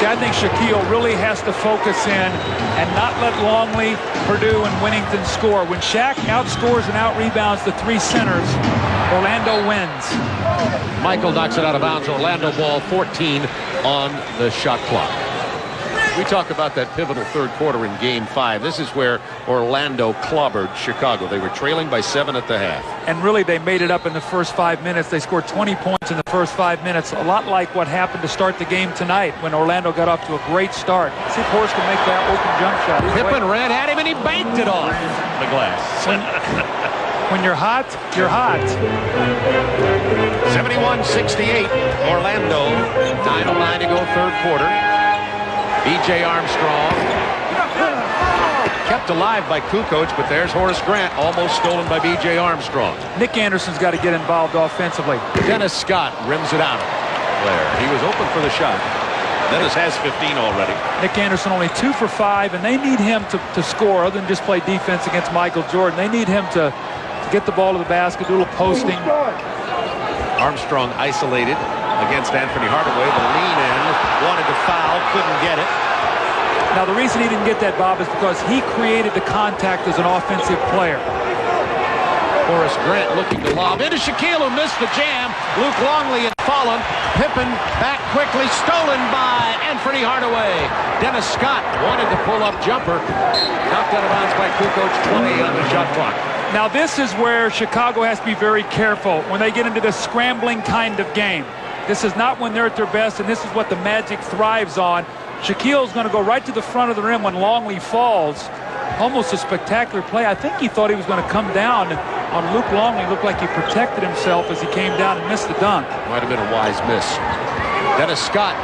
See, I think Shaquille really has to focus in and not let Longley, Purdue, and Winnington score. When Shaq outscores and out-rebounds the 3 centers, Orlando wins. Michael knocks it out of bounds. Orlando ball, 14 on the shot clock. We talk about that pivotal third quarter in Game 5. This is where Orlando clobbered Chicago. They were trailing by 7 at the half. And really, they made it up in the first 5 minutes. They scored 20 points in the first 5 minutes. A lot like what happened to start the game tonight when Orlando got off to a great start. See if Horace can make that open jump shot. Pippen ran at him and he banked it off the glass. When you're hot, you're hot. 71-68. Orlando. 9:09 to go third quarter. B.J. Armstrong kept alive by Kukoc, but there's Horace Grant, almost stolen by B.J. Armstrong. Nick Anderson's got to get involved offensively. Dennis Scott rims it out there. He was open for the shot. Dennis has 15 already. Nick Anderson only 2 for 5, and they need him to score other than just play defense against Michael Jordan. They need him to get the ball to the basket, do a little posting. Armstrong isolated against Anthony Hardaway. The lean in, wanted to foul, couldn't get it. Now, the reason he didn't get that, Bob, is because he created the contact as an offensive player. Horace Grant looking to lob into Shaquille, who missed the jam. Luke Longley had fallen. Pippen back quickly, stolen by Anthony Hardaway. Dennis Scott wanted to pull up jumper. Knocked out of bounds by Kukoc. 20 on the shot clock. Now, this is where Chicago has to be very careful when they get into this scrambling kind of game. This is not when they're at their best, and this is what the Magic thrives on. Shaquille's going to go right to the front of the rim when Longley falls. Almost a spectacular play. I think he thought he was going to come down on Luke Longley. Looked like he protected himself as he came down and missed the dunk. Might have been a wise miss. Dennis Scott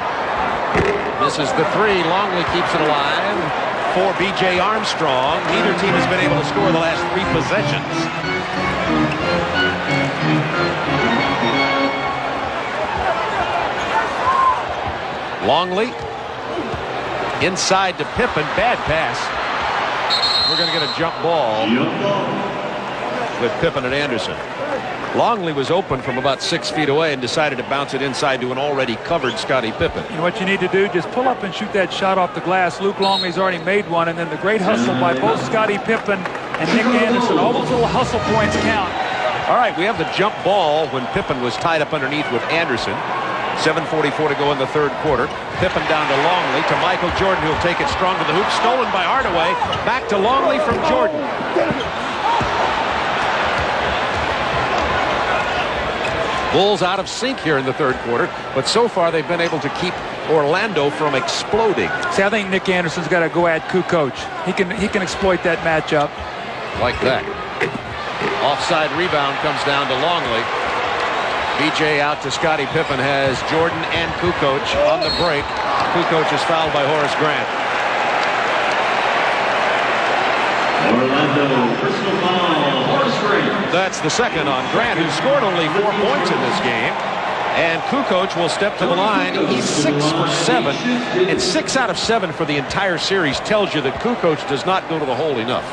misses the 3. Longley keeps it alive for B.J. Armstrong. Neither team has been able to score the last 3 possessions. Longley inside to Pippen. Bad pass. We're going to get a jump ball with Pippen and Anderson. Longley was open from about 6 feet away and decided to bounce it inside to an already covered Scottie Pippen. You know what you need to do? Just pull up and shoot that shot off the glass. Luke Longley's already made one, and then the great hustle by both Scottie Pippen and Nick Anderson. All those little hustle points count. All right, we have the jump ball when Pippen was tied up underneath with Anderson. 7:44 to go in the third quarter. Pippen down to Longley, to Michael Jordan, who'll take it strong to the hoop. Stolen by Hardaway. Back to Longley from Jordan. Bulls out of sync here in the third quarter, but so far they've been able to keep Orlando from exploding. See, I think Nick Anderson's got to go at Kukoc. He can exploit that matchup. Like that. Offside rebound comes down to Longley. B.J. out to Scottie Pippen, has Jordan and Kukoc on the break. Kukoc is fouled by Horace Grant. Orlando personal foul, Horace Grant. That's the second on Grant, who scored only 4 points in this game. And Kukoc will step to the line. He's 6 for 7. And 6 out of 7 for the entire series tells you that Kukoc does not go to the hole enough.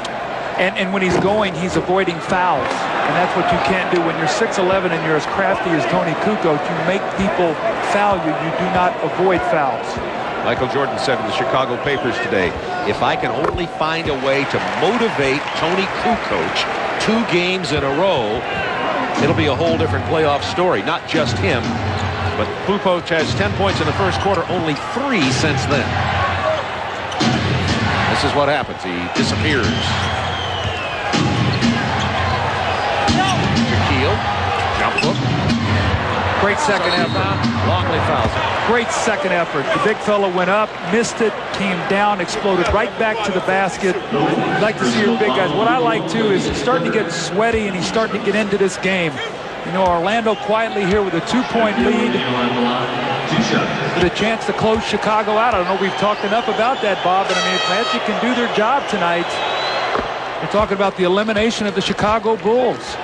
And when he's going, he's avoiding fouls. And that's what you can't do. When you're 6'11" and you're as crafty as Tony Kukoc, you make people foul you. You do not avoid fouls. Michael Jordan said in the Chicago papers today, if I can only find a way to motivate Tony Kukoc 2 games in a row, it'll be a whole different playoff story. Not just him, but Kukoc has 10 points in the first quarter, only 3 since then. this is what happens. He disappears. Shaquille, jump hook. Great second effort. Longley fouls it. Great second effort. The big fella went up, missed it, came down, exploded right back to the basket. I'd like to see your big guys. What I like, too, is he's starting to get sweaty, and he's starting to get into this game. You know, Orlando quietly here with a 2-point lead, with a chance to close Chicago out. I don't know if we've talked enough about that, Bob, but I mean, if Magic can do their job tonight, we're talking about the elimination of the Chicago Bulls.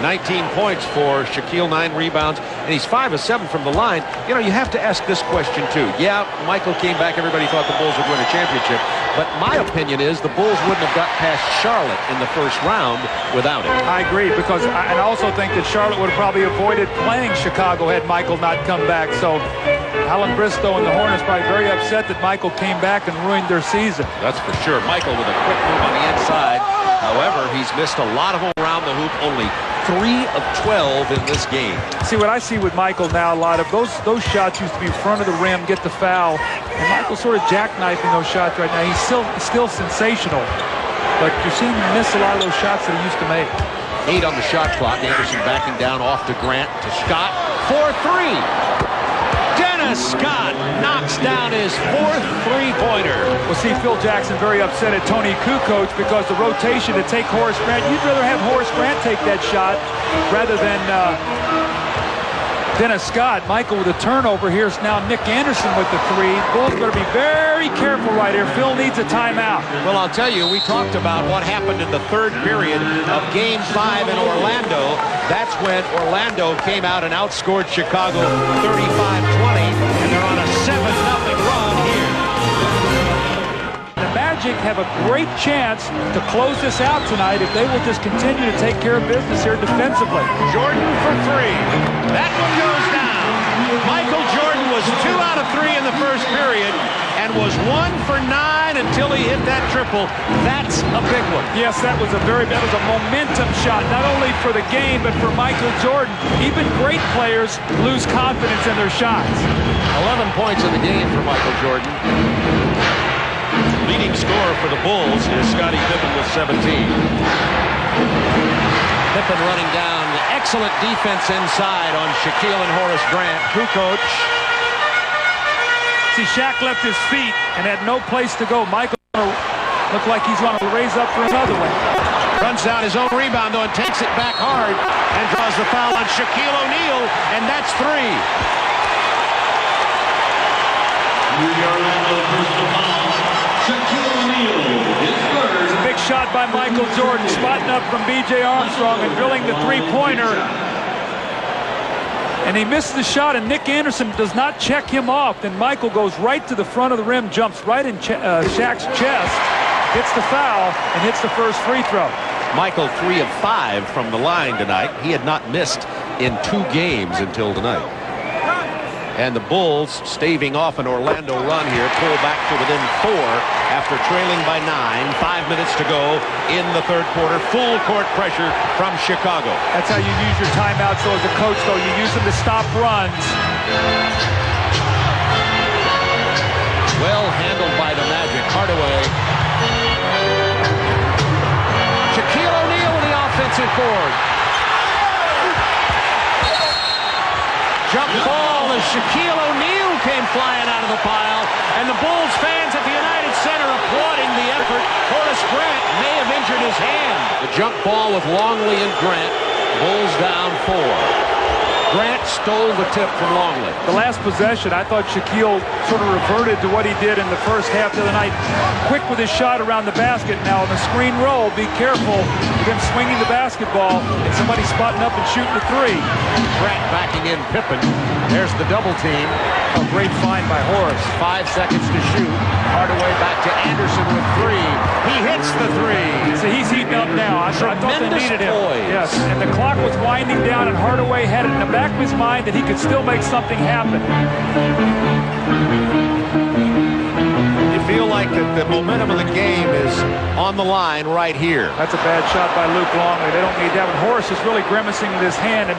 19 points for Shaquille, 9 rebounds, and he's 5 of 7 from the line. You know, you have to ask this question, too. Yeah, Michael came back. Everybody thought the Bulls would win a championship. But my opinion is the Bulls wouldn't have got past Charlotte in the first round without it. I agree, because I also think that Charlotte would have probably avoided playing Chicago had Michael not come back. So Alan Bristow and the Hornets probably very upset that Michael came back and ruined their season. That's for sure. Michael with a quick move on the inside. However, he's missed a lot of them around the hoop, only 3 of 12 in this game. See, what I see with Michael now, a lot of those shots used to be in front of the rim, get the foul, and Michael's sort of jackknifing those shots right now. He's still sensational, but you're seeing him miss a lot of those shots that he used to make. 8 on the shot clock. Anderson backing down off to Grant to Scott for 3. Dennis Scott knocks down his 4th three-pointer. We'll see Phil Jackson very upset at Tony Kukoc because the rotation to take Horace Grant. You'd rather have Horace Grant take that shot rather than Dennis Scott. Michael with a turnover. Here's now Nick Anderson with the 3. Bulls better be very careful right here. Phil needs a timeout. Well, I'll tell you, we talked about what happened in the 3rd period of Game 5 in Orlando. That's when Orlando came out and outscored Chicago 35-20, and they're on a 7-0 run here. The Magic have a great chance to close this out tonight if they will just continue to take care of business here defensively. Jordan for 3. That one goes down. Michael Jordan was 2 out of 3 in the first period and was 1 for 9 until he hit that triple. That's a big one. Yes, that was a momentum shot, not only for the game, but for Michael Jordan. Even great players lose confidence in their shots. 11 points in the game for Michael Jordan. Leading scorer for the Bulls is Scottie Pippen with 17. Pippen running down. Excellent defense inside on Shaquille and Horace Grant. Kukoc. See, Shaq left his feet and had no place to go. Michael looked like he's going to raise up for another one. Runs down his own rebound, though, and takes it back hard and draws the foul on Shaquille O'Neal, and that's 3. Shaquille O'Neal, his third. It's a big shot by Michael Jordan, spotting up from B.J. Armstrong and drilling the 3-pointer. And he missed the shot, and Nick Anderson does not check him off. Then Michael goes right to the front of the rim, jumps right in Shaq's chest, gets the foul, and hits the first free throw. Michael 3 of 5 from the line tonight. He had not missed in 2 games until tonight. And the Bulls staving off an Orlando run here, pull back to within 4 after trailing by 9. 5 minutes to go in the 3rd quarter. Full court pressure from Chicago. That's how you use your timeouts, though, as a coach, though. You use them to stop runs. Well handled by the Magic. Hardaway. Shaquille O'Neal in the offensive board. Jump ball as Shaquille O'Neal came flying out of the pile, and the Bulls fans at the United Center applauding the effort. Horace Grant may have injured his hand. The jump ball with Longley and Grant. Bulls down 4. Grant stole the tip from Longley. The last possession, I thought Shaquille sort of reverted to what he did in the first half of the night. Quick with his shot around the basket. Now, in the screen roll, be careful with him swinging the basketball and somebody spotting up and shooting the 3. Grant backing in Pippen. There's the double team. A great find by Horace. 5 seconds to shoot. Hardaway back to Anderson with 3. He hits the 3. So he's heating up now. I thought they needed him. Poise. Yes, and the clock was winding down, and Hardaway had it in the back of his mind that he could still make something happen. You feel like that the momentum of the game is on the line right here. That's a bad shot by Luke Longley. They don't need that one. Horace is really grimacing with his hand, and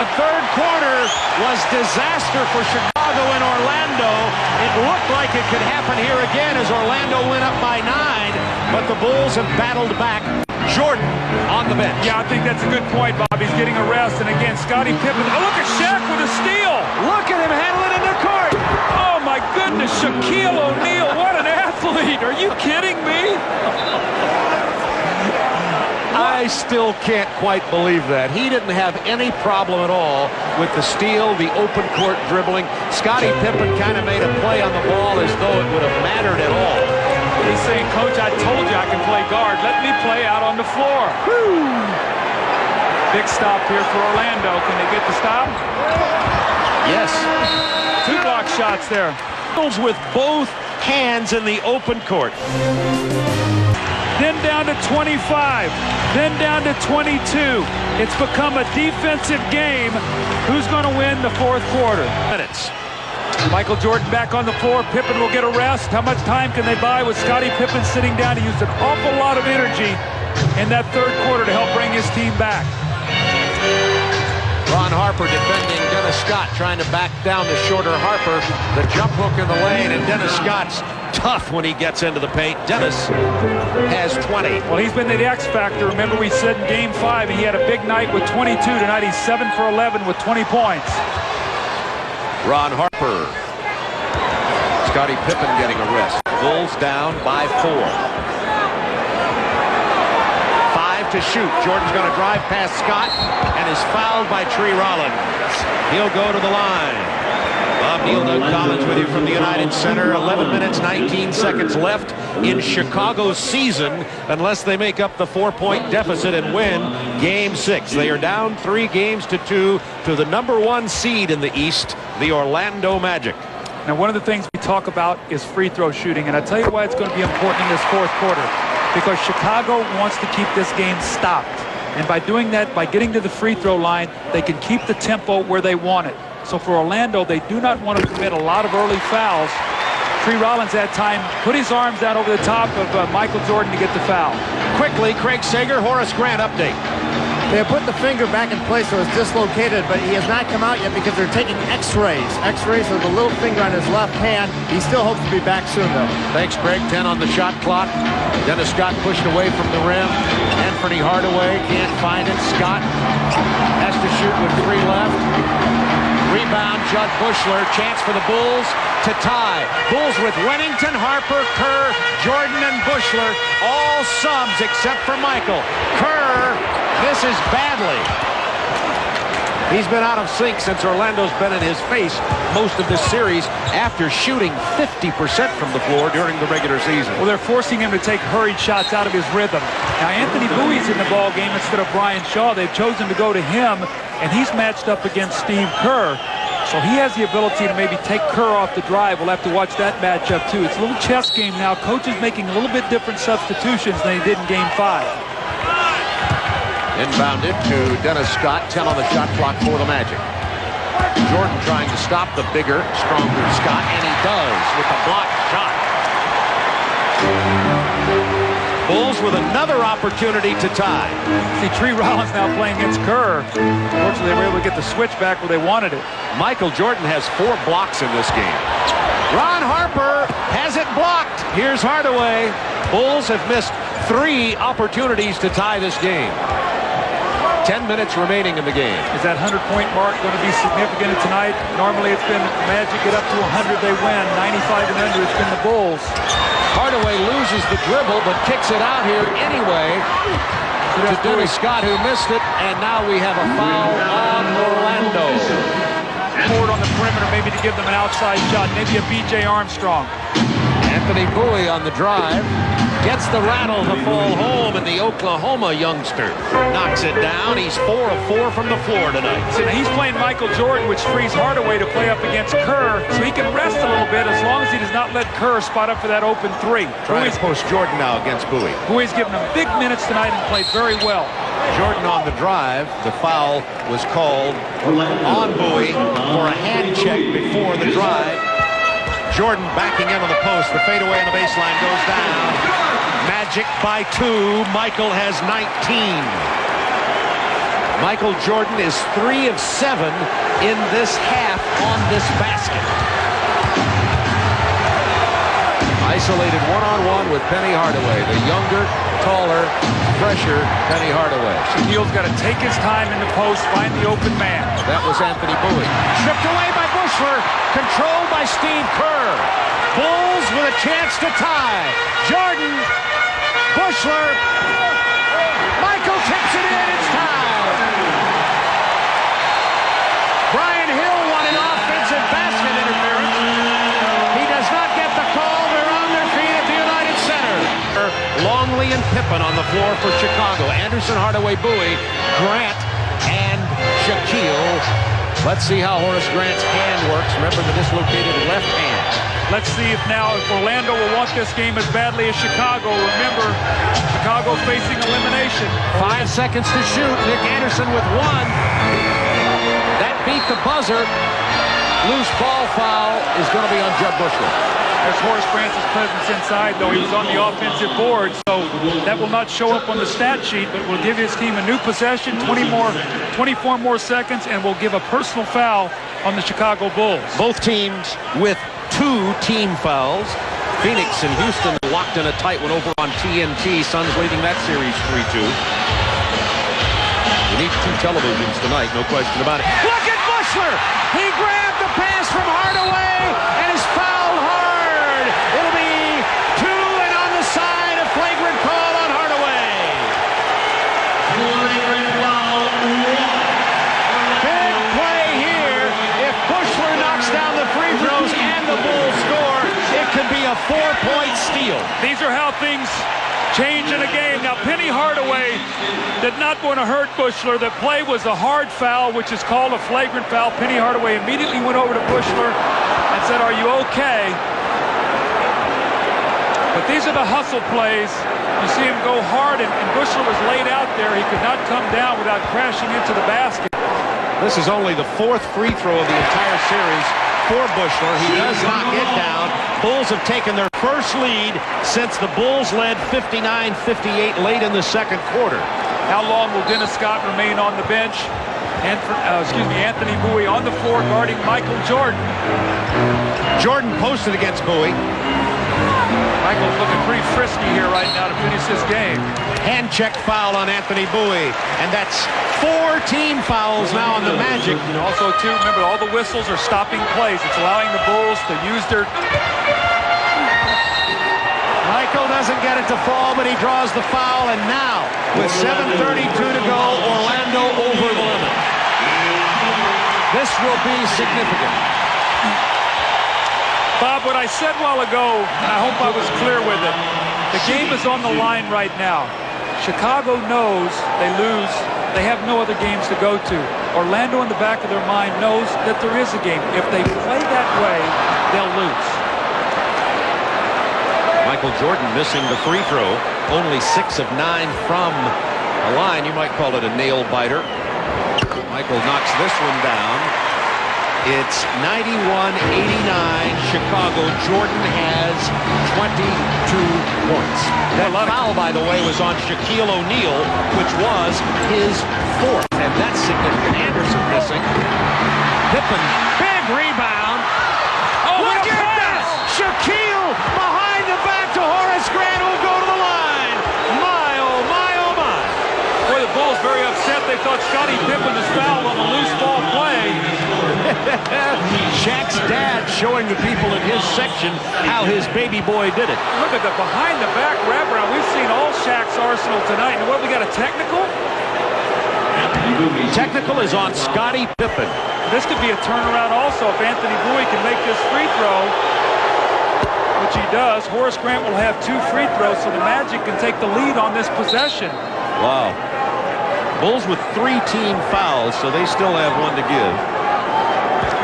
The third quarter was disaster for Chicago and Orlando. It looked like it could happen here again as Orlando went up by 9, but the Bulls have battled back. Jordan on the bench. Yeah, I think that's a good point, Bob. He's getting a rest, and again, Scottie Pippen. Oh, look at Shaq with a steal. Look at him handling it in the court. Oh, my goodness, Shaquille O'Neal, what an athlete. Are you kidding me? I still can't quite believe that. He didn't have any problem at all with the steal, the open court dribbling. Scottie Pippen kind of made a play on the ball as though it would have mattered at all. He's saying, Coach, I told you I can play guard. Let me play out on the floor. Woo. Big stop here for Orlando. Can they get the stop? Yes. 2 block shots there. With both hands in the open court. Then down to 25. Then down to 22. It's become a defensive game. Who's going to win the fourth quarter? Minutes. Michael Jordan back on the floor. Pippen will get a rest. How much time can they buy with Scottie Pippen sitting down? He used an awful lot of energy in that third quarter to help bring his team back. Ron Harper defending Dennis Scott, trying to back down the shorter Harper. The jump hook in the lane, and Dennis Scott's tough when he gets into the paint. Dennis has 20. Well, he's been the X factor. Remember, we said in Game 5 he had a big night with 22. Tonight he's 7 for 11 with 20 points. Ron Harper. Scottie Pippen getting a rest. Bulls down by 4. 5 to shoot. Jordan's going to drive past Scott and is fouled by Tree Rollins. He'll go to the line. Bob Neal, Doug Collins with you from the United Center. 11 minutes, 19 seconds left in Chicago's season unless they make up the 4-point deficit and win Game 6. They are down 3 games to 2 to the #1 seed in the East, the Orlando Magic. Now, one of the things we talk about is free throw shooting, and I tell you why it's going to be important in this fourth quarter. Because Chicago wants to keep this game stopped. And by doing that, by getting to the free throw line, they can keep the tempo where they want it. So for Orlando, they do not want to commit a lot of early fouls. Tree Rollins that time put his arms down over the top of Michael Jordan to get the foul. Quickly, Craig Sager, Horace Grant update. They have put the finger back in place, so it's dislocated, but he has not come out yet because they're taking x-rays. X-rays of the little finger on his left hand. He still hopes to be back soon, though. Thanks, Craig. 10 on the shot clock. Dennis Scott pushed away from the rim. Anthony Hardaway can't find it. Scott has to shoot with 3 left. Rebound, Judd Bushler. Chance for the Bulls to tie. Bulls with Wennington, Harper, Kerr, Jordan, and Bushler. All subs except for Michael. Kerr misses badly. He's been out of sync since Orlando's been in his face most of this series after shooting 50% from the floor during the regular season. Well, they're forcing him to take hurried shots out of his rhythm. Now, Anthony Bowie's in the ball game instead of Brian Shaw. They've chosen to go to him, and he's matched up against Steve Kerr. So he has the ability to maybe take Kerr off the drive. We'll have to watch that matchup, too. It's a little chess game now. Coach is making a little bit different substitutions than he did in Game 5. Inbounded to Dennis Scott, 10 on the shot clock for the Magic. Jordan trying to stop the bigger, stronger Scott, and he does with a blocked shot. Bulls with another opportunity to tie. See, Tree Rollins now playing against Kerr. Fortunately, they were able to get the switch back where they wanted it. Michael Jordan has 4 blocks in this game. Ron Harper has it blocked. Here's Hardaway. Bulls have missed 3 opportunities to tie this game. 10 minutes remaining in the game. Is that 100-point mark going to be significant tonight? Normally it's been Magic get up to 100, they win. 95 and under, it's been the Bulls. Hardaway loses the dribble, but kicks it out here anyway to Dennis Scott, who missed it, and now we have a foul on Orlando. Forward on the perimeter, maybe to give them an outside shot, maybe a B.J. Armstrong. Anthony Bowie on the drive. Gets the rattle to fall home, and the Oklahoma youngster knocks it down. He's 4 of 4 from the floor tonight. So he's playing Michael Jordan, which frees Hardaway to play up against Kerr, so he can rest a little bit as long as he does not let Kerr spot up for that open 3. Trying to post Jordan now against Bowie. Bowie's given him big minutes tonight and played very well. Jordan on the drive. The foul was called on Bowie for a hand check before the drive. Jordan backing in on the post. The fadeaway on the baseline goes down. Magic by 2. Michael has 19. Michael Jordan is 3 of 7 in this half on this basket. Isolated one-on-one with Penny Hardaway, the younger, taller, fresher Penny Hardaway. Shaquille's got to take his time in the post, find the open man. That was Anthony Bowie. Stripped away by Buechler, controlled by Steve Kerr. Bulls with a chance to tie. Jordan, Buechler, Michael tips it in, it's tied. Brian Hill won an offensive basket interference. He does not get the call. Longley and Pippen on the floor for Chicago. Anderson, Hardaway, Bowie, Grant, and Shaquille. Let's see how Horace Grant's hand works. Remember the dislocated left hand. Let's see if Orlando will want this game as badly as Chicago. Remember, Chicago facing elimination. 5 seconds to shoot. Nick Anderson with 1. That beat the buzzer. Loose ball foul is going to be on Jeb Buechler. There's Horace Grant's presence inside, though. He was on the offensive board, so that will not show up on the stat sheet, but will give his team a new possession, 24 more seconds, and will give a personal foul on the Chicago Bulls. Both teams with 2 team fouls. Phoenix and Houston locked in a tight one over on TNT. Suns leading that series 3-2. We need 2 televisions tonight, no question about it. Look at Buechler! He grabbed the pass from Hardaway and is fouled hard. It'll be 2 and on the side, a flagrant call on Hardaway. Big play here. If Buechler knocks down the free throws and the Bulls score, it could be a 4-point steal. These are how things change in a game. Now, Penny Hardaway did not want to hurt Buechler. The play was a hard foul, which is called a flagrant foul. Penny Hardaway immediately went over to Buechler and said, "Are you okay?" But these are the hustle plays. You see him go hard, and Buechler was laid out there. He could not come down without crashing into the basket. This is only the 4th free throw of the entire series for Buechler. He does not get down. Bulls have taken their first lead since the Bulls led 59-58 late in the second quarter. How long will Dennis Scott remain on the bench? And Anthony Bowie on the floor guarding Michael Jordan. Jordan posted against Bowie. Michael's looking pretty frisky here right now to finish this game. Hand check foul on Anthony Bowie. And that's 4 team fouls now on the Magic. And also, too, remember, all the whistles are stopping plays. It's allowing the Bulls to use their... Michael doesn't get it to fall, but he draws the foul. And now, with 7:32 to go, Orlando over the limit. This will be significant. Bob, what I said a while ago, and I hope I was clear with it, the game is on the line right now. Chicago knows they lose. They have no other games to go to. Orlando in the back of their mind knows that there is a game. If they play that way, they'll lose. Michael Jordan missing the free throw. Only 6 of 9 from a line. You might call it a nail biter. Michael knocks this one down. It's 91-89 Chicago. Jordan has 22 points. That foul, by the way, was on Shaquille O'Neal, which was his 4th. And that's significant. Anderson missing. Pippen, big rebound. Oh, look at that! Shaquille behind the back to Horace Grant, who'll go to the line. My, oh my, oh my. Boy, the Bulls very upset. They thought Scottie Pippen was fouled on a loose ball play. Shaq's dad showing the people in his section how his baby boy did it. Look at the behind-the-back wraparound. We've seen all Shaq's arsenal tonight. And what, we got a technical? Technical is on Scottie Pippen. This could be a turnaround also if Anthony Bowie can make this free throw, which he does. Horace Grant will have 2 free throws, so the Magic can take the lead on this possession. Wow. Bulls with 3 team fouls, so they still have 1 to give.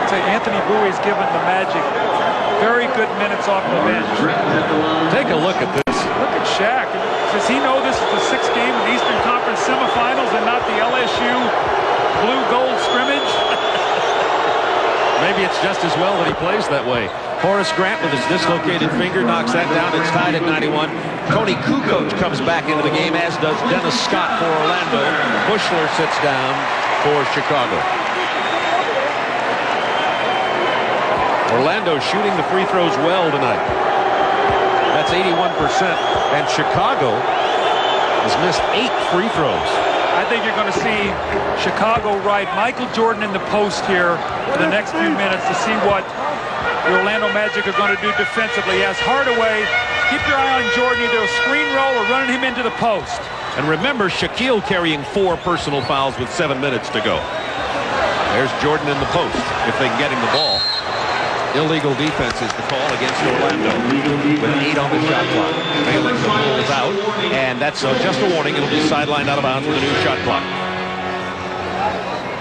Say Anthony Bowie's given the Magic very good minutes off the bench. Take a look at this. Look at Shaq. Does he know this is the 6th game of the Eastern Conference semifinals and not the LSU blue-gold scrimmage? Maybe it's just as well that he plays that way. Horace Grant with his dislocated finger knocks that down. It's tied at 91. Tony Kukoc comes back into the game, as does Dennis Scott for Orlando. Bushler sits down for Chicago. Orlando shooting the free throws well tonight. That's 81%. And Chicago has missed 8 free throws. I think you're going to see Chicago right Michael Jordan in the post here for the next few minutes to see what the Orlando Magic are going to do defensively. As Hardaway, keep your eye on Jordan, either a screen roll or running him into the post. And remember, Shaquille carrying 4 personal fouls with 7 minutes to go. There's Jordan in the post if they can get him the ball. Illegal defense is the call against Orlando with 8 on the shot clock. Failing the Bulls out, and that's just a warning. It'll be sidelined out of bounds with a new shot clock.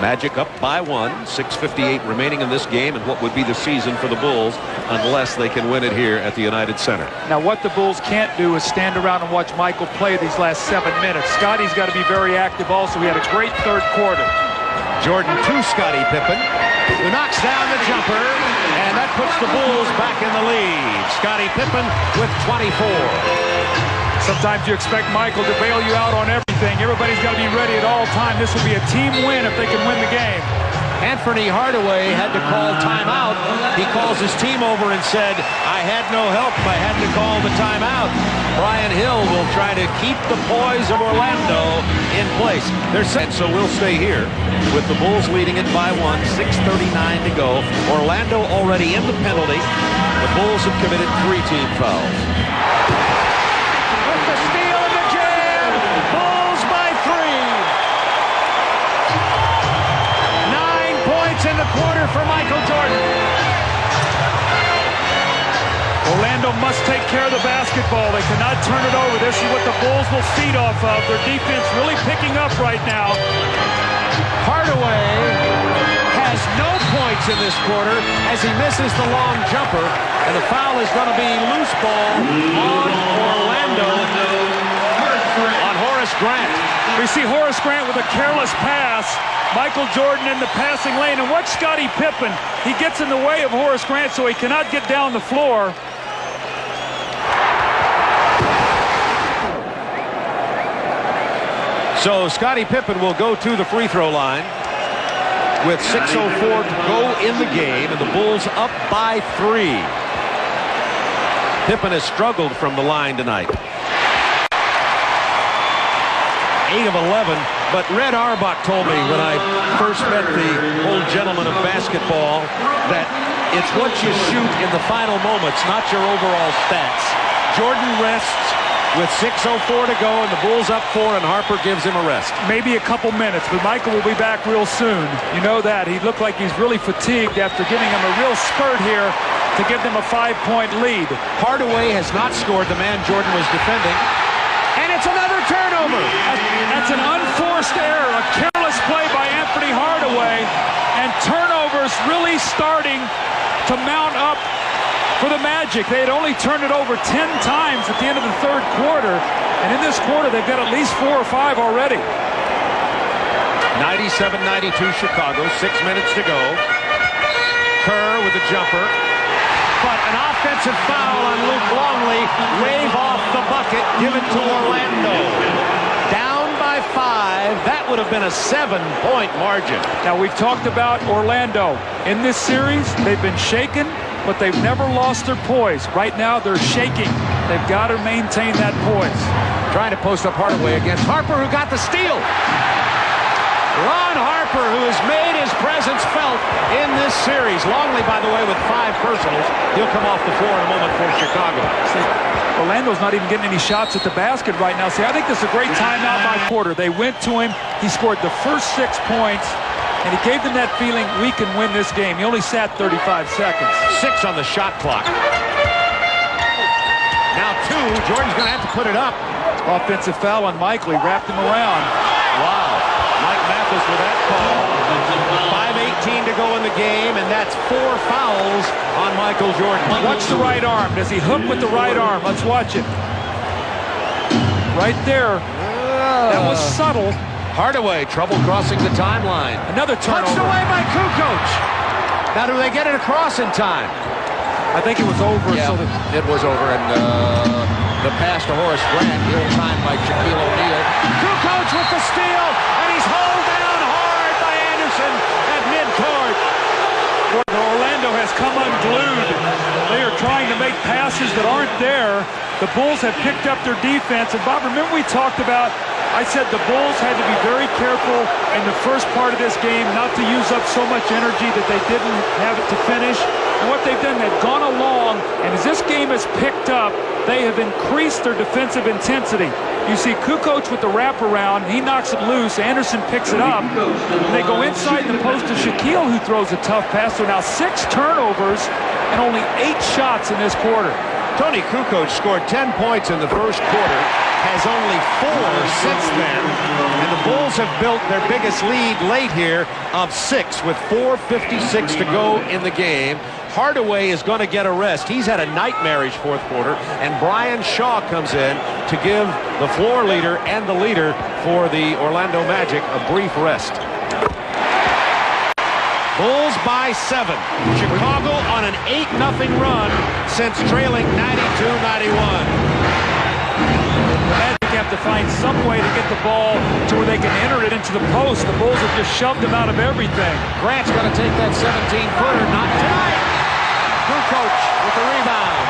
Magic up by 1, 6:58 remaining in this game, and what would be the season for the Bulls unless they can win it here at the United Center. Now, what the Bulls can't do is stand around and watch Michael play these last 7 minutes. Scotty's got to be very active also. He had a great third quarter. Jordan to Scottie Pippen, who knocks down the jumper, and that puts the Bulls back in the lead. Scottie Pippen with 24. Sometimes you expect Michael to bail you out on everything. Everybody's got to be ready at all time. This will be a team win if they can win the game. Anthony Hardaway had to call timeout. He calls his team over and said, I had no help. I had to call the timeout. Brian Hill will try to keep the poise of Orlando in place. They're set, so we'll stay here with the Bulls leading it by 1, 6:39 to go. Orlando already in the penalty. The Bulls have committed 3 team fouls. With the steal and the jam, Bulls by 3. 9 points in the quarter for Michael Jordan. Orlando must take care of the basketball. They cannot turn it over. This is what the Bulls will feed off of. Their defense really picking up right now. Hardaway has no points in this quarter as he misses the long jumper, and the foul is going to be loose ball on Orlando on Horace Grant. We see Horace Grant with a careless pass. Michael Jordan in the passing lane, and watch Scottie Pippen. He gets in the way of Horace Grant, so he cannot get down the floor. So Scottie Pippen will go to the free throw line with 6:04 to go in the game, and the Bulls up by 3. Pippen has struggled from the line tonight. 8 of 11, but Red Auerbach told me when I first met the old gentleman of basketball that it's what you shoot in the final moments, not your overall stats. Jordan rests with 6:04 to go, and the Bulls up 4, and Harper gives him a rest. Maybe a couple minutes, but Michael will be back real soon. You know that. He looked like he's really fatigued after giving him a real spurt here to give them a 5-point lead. Hardaway has not scored the man Jordan was defending, and it's another turnover. That's an unforced error, a careless play by Anthony Hardaway, and turnovers really starting to mount up for the Magic. They had only turned it over 10 times at the end of the third quarter, and in this quarter they've got at least 4 or 5 already. 97-92 Chicago, 6 minutes to go. Kerr with the jumper, but an offensive foul on Luke Longley. Wave off the bucket, give it to Orlando. Down by 5. That would have been a 7-point margin. Now, we've talked about Orlando. In this series, they've been shaken, but they've never lost their poise. Right now, they're shaking. They've got to maintain that poise. Trying to post up Hardaway against Harper, who got the steal. Ron Harper, who has made his presence felt in this series. Longley, by the way, with 5 personals. He'll come off the floor in a moment for Chicago. See, Orlando's not even getting any shots at the basket right now. See, I think this is a great timeout by quarter. They went to him. He scored the first 6 points, and he gave them that feeling, we can win this game. He only sat 35 seconds. 6 on the shot clock. Now 2. Jordan's going to have to put it up. Offensive foul on Michael. He wrapped him around. Wow. Mike Mathis with that call. 5:18 to go in the game, and that's 4 fouls on Michael Jordan. Watch the right arm. Does he hook with the right arm? Let's watch it. Right there. That was subtle. Hardaway, trouble crossing the timeline. Another turnover. Punched away by Kukoc. Now, do they get it across in time? I think it was over. Yeah, So it was over, and the pass to Horace Grant, ill-timed by Shaquille O'Neal. Kukoc with the steal, and he's hauled down hard by Anderson at midcourt. Orlando has come unglued. They are trying to make passes that aren't there. The Bulls have picked up their defense. And Bob, remember we talked about, I said the Bulls had to be very careful in the first part of this game not to use up so much energy that they didn't have it to finish. And what they've done, they've gone along, and as this game has picked up, they have increased their defensive intensity. You see Kukoc with the wraparound, he knocks it loose, Anderson picks it up, and they go inside the post to Shaquille, who throws a tough pass. So now 6 turnovers and only 8 shots in this quarter. Tony Kukoc scored 10 points in the first quarter, has only 4 since then, and the Bulls have built their biggest lead late here of 6 with 4:56 to go in the game. Hardaway is going to get a rest. He's had a nightmarish fourth quarter, and Brian Shaw comes in to give the floor leader and the leader for the Orlando Magic a brief rest. Bulls by 7. Chicago on an 8-0 run since trailing 92-91. The Magic have to find some way to get the ball to where they can enter it into the post. The Bulls have just shoved them out of everything. Grant's going to take that 17-footer, not tonight. Kukoc with the rebound.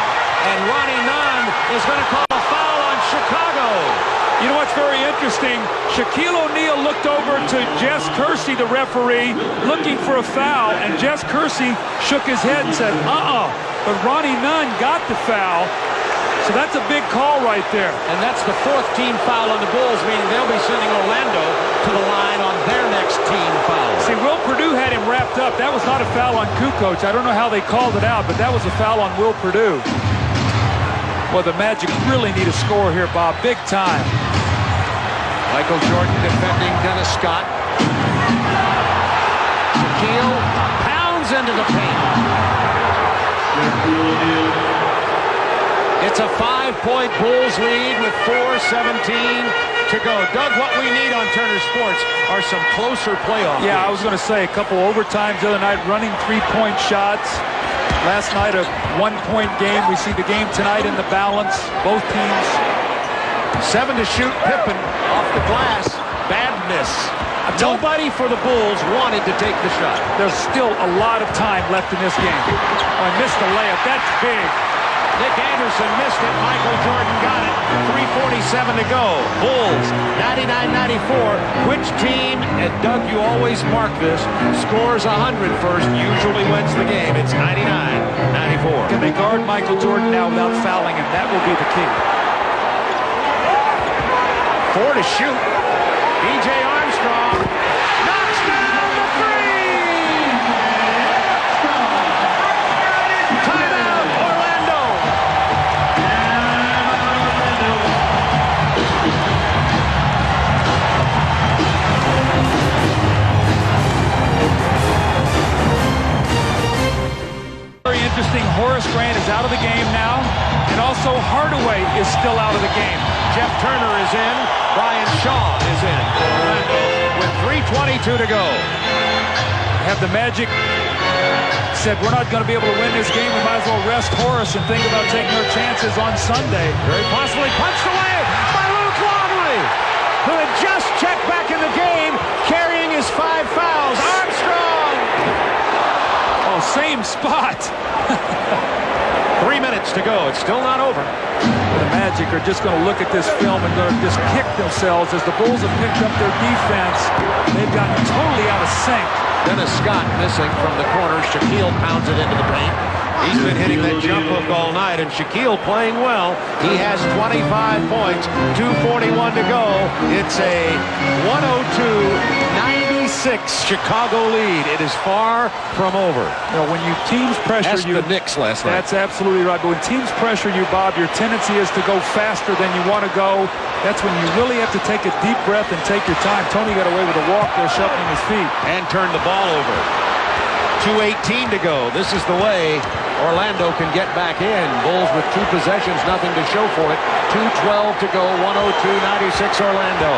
And Ronnie Nunn is going to call a foul on Chicago. You know what's very interesting? Shaquille O'Neal looked over to Jess Kersey, the referee, looking for a foul, and Jess Kersey shook his head and said, But Ronnie Nunn got the foul. So that's a big call right there. And that's the 4th team foul on the Bulls, meaning they'll be sending Orlando to the line on their next team foul. See, Will Perdue had him wrapped up. That was not a foul on Kukoc. I don't know how they called it out, but that was a foul on Will Perdue. Well, the Magic really need a score here, Bob. Big time. Michael Jordan defending Dennis Scott. Shaquille pounds into the paint. It's a 5-point Bulls lead with 4:17 to go. Doug, what we need on Turner Sports are some closer playoff games. I was going to say a couple overtimes the other night, running 3-point shots. Last night a 1-point game. We see the game tonight in the balance. Both teams. 7 to shoot. Pippen off the glass. Bad miss. Nobody for the Bulls wanted to take the shot. There's still a lot of time left in this game. Oh, I missed the layup. That's big. Nick Anderson missed it. Michael Jordan got it. 3:47 to go. Bulls 99-94. Which team, and Doug, you always mark this, scores 100 first, usually wins the game. It's 99-94. Can they guard Michael Jordan now without fouling him? That will be the key. 4 to shoot. B.J. Armstrong knocks down the 3. Timeout, Orlando. Very interesting. Horace Grant is out of the game now, and also Hardaway is still out of the game. Jeff Turner is in. Brian Shaw is in for Orlando with 3:22 to go. Have the Magic said, we're not going to be able to win this game, we might as well rest Horace and think about taking our chances on Sunday. Very possibly punched away by Luke Longley, who had just checked back in the game, carrying his 5 fouls. Armstrong! Oh, same spot. 3 minutes to go. It's still not over. The Magic are just going to look at this film and going to just kick themselves as the Bulls have picked up their defense. They've gotten totally out of sync. Dennis Scott missing from the corner. Shaquille pounds it into the paint. He's been hitting that jump hook all night, and Shaquille playing well. He has 25 points, 2:41 to go. It's a 102-96 Chicago lead. It is far from over. You know, when you teams pressure Ask you, the Knicks last night. that's absolutely right. But when teams pressure you, Bob, your tendency is to go faster than you want to go. That's when you really have to take a deep breath and take your time. Tony got away with a walk there, shuffling his feet. And turned the ball over. 2:18 to go. This is the way Orlando can get back in. Bulls with 2 possessions, nothing to show for it. 2:12 to go, 102-96 Orlando.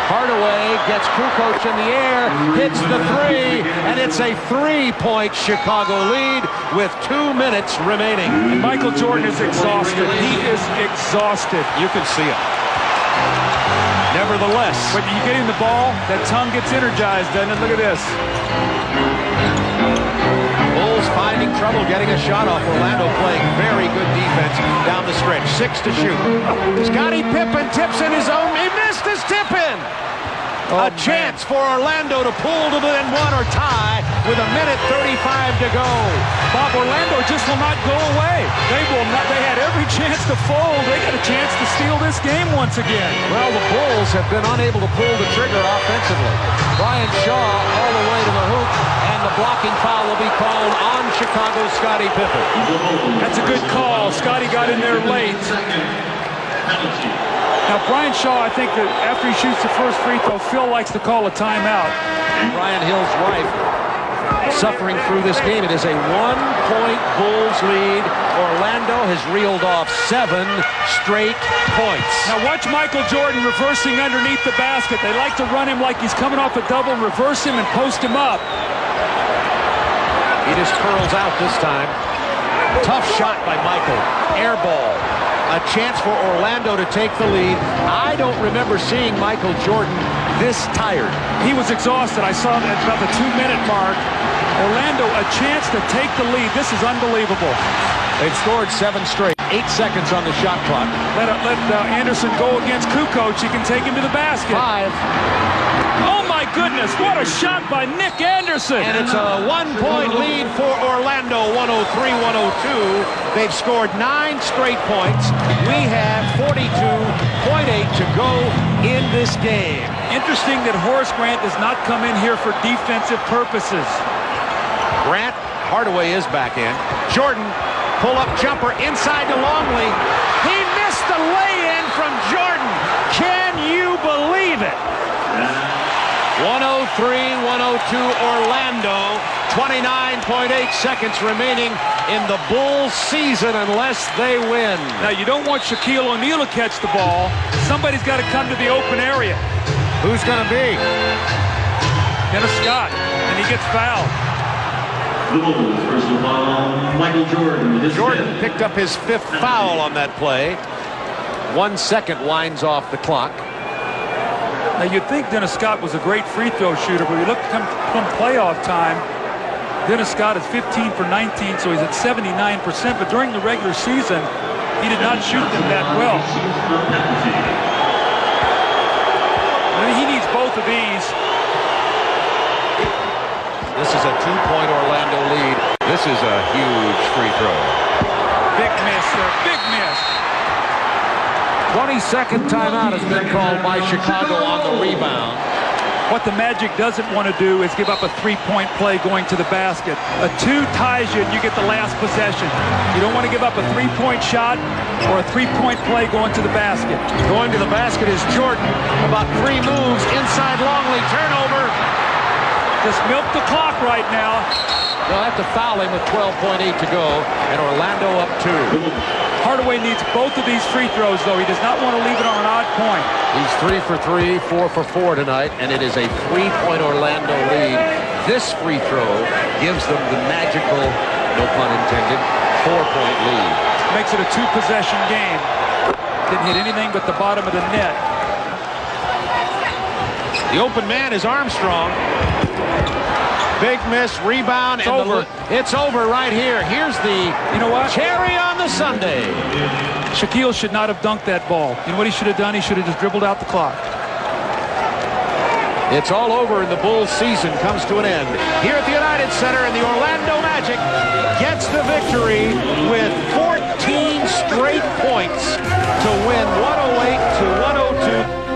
Hardaway Hardaway gets Kukoc in the air, hits the three, and it's a 3-point Chicago lead with 2 minutes remaining. And Michael Jordan is exhausted. He is exhausted. You can see it. Nevertheless, But you get him the ball, that tongue gets energized, doesn't it? Look at this. Bulls finding trouble getting a shot off. Orlando playing very good defense down the stretch. 6 to shoot. Scottie Pippen tips in his own. He missed his tip in. A chance for Orlando to pull to within one or tie with 1:35 to go. Bob, Orlando just will not go away. They will not. They had every chance to fold. They got a chance to steal this game once again. Well, the Bulls have been unable to pull the trigger offensively. Brian Shaw all the way to the hoop, and the blocking foul will be called on Chicago's Scottie Pippen. That's a good call. Scottie got in there late. Now, Brian Shaw, I think that after he shoots the first free throw, Phil likes to call a timeout. Brian Hill's wife suffering through this game. It is a 1-point Bulls lead. Orlando has reeled off 7 straight points. Now watch Michael Jordan reversing underneath the basket. They like to run him like he's coming off a double, reverse him and post him up. He just curls out this time. Tough shot by Michael. Air ball. A chance for Orlando to take the lead. I don't remember seeing Michael Jordan this tired. He was exhausted. I saw that at about the 2-minute mark. Orlando, a chance to take the lead. This is unbelievable. They've scored 7 straight. 8 seconds on the shot clock. Let Anderson go against Kukoc. He can take him to the basket. 5. Oh my goodness, what a shot by Nick Anderson. And it's a 1-point lead for Orlando, 103-102. They've scored 9 straight points. We have 42.8 to go in this game. Interesting that Horace Grant does not come in here for defensive purposes. Grant, Hardaway is back in. Jordan, pull-up jumper inside to Longley. He missed the lay-in from Jordan. Can you believe it? 103-102 Orlando. 29.8 seconds remaining in the Bulls season unless they win. Now, you don't want Shaquille O'Neal to catch the ball. Somebody's got to come to the open area. Who's going to be? Dennis Scott, and he gets fouled. The Bulls, personal foul, Michael Jordan. Jordan picked up his 5th foul on that play. 1 second winds off the clock. Now, you'd think Dennis Scott was a great free throw shooter, but we look come playoff time, Dennis Scott is 15 for 19, so he's at 79%. But during the regular season, he did not shoot them that well. I mean, he needs both of these. This is a 2-point Orlando lead. This is a huge free throw. Big miss there, big miss. 22nd timeout has been called by Chicago on the rebound. What the Magic doesn't want to do is give up a 3-point play going to the basket. A 2 ties you and you get the last possession. You don't want to give up a 3-point shot or a 3-point play going to the basket. Going to the basket is Jordan. About 3 moves inside Longley. Turnover. Just milk the clock right now. They'll have to foul him with 12.8 to go, and Orlando up 2. Hardaway needs both of these free throws, though. He does not want to leave it on an odd point. He's 3 for 3, 4 for 4 tonight, and it is a 3-point Orlando lead. This free throw gives them the magical, no pun intended, 4-point lead. Makes it a 2-possession game. Didn't hit anything but the bottom of the net. The open man is Armstrong. Big miss, rebound, It's and over. It's over right here. Here's the cherry on the sundae. Shaquille should not have dunked that ball. You know what he should have done? He should have just dribbled out the clock. It's all over, and the Bulls season comes to an end. Here at the United Center, and the Orlando Magic gets the victory with 14 straight points to win 108-102.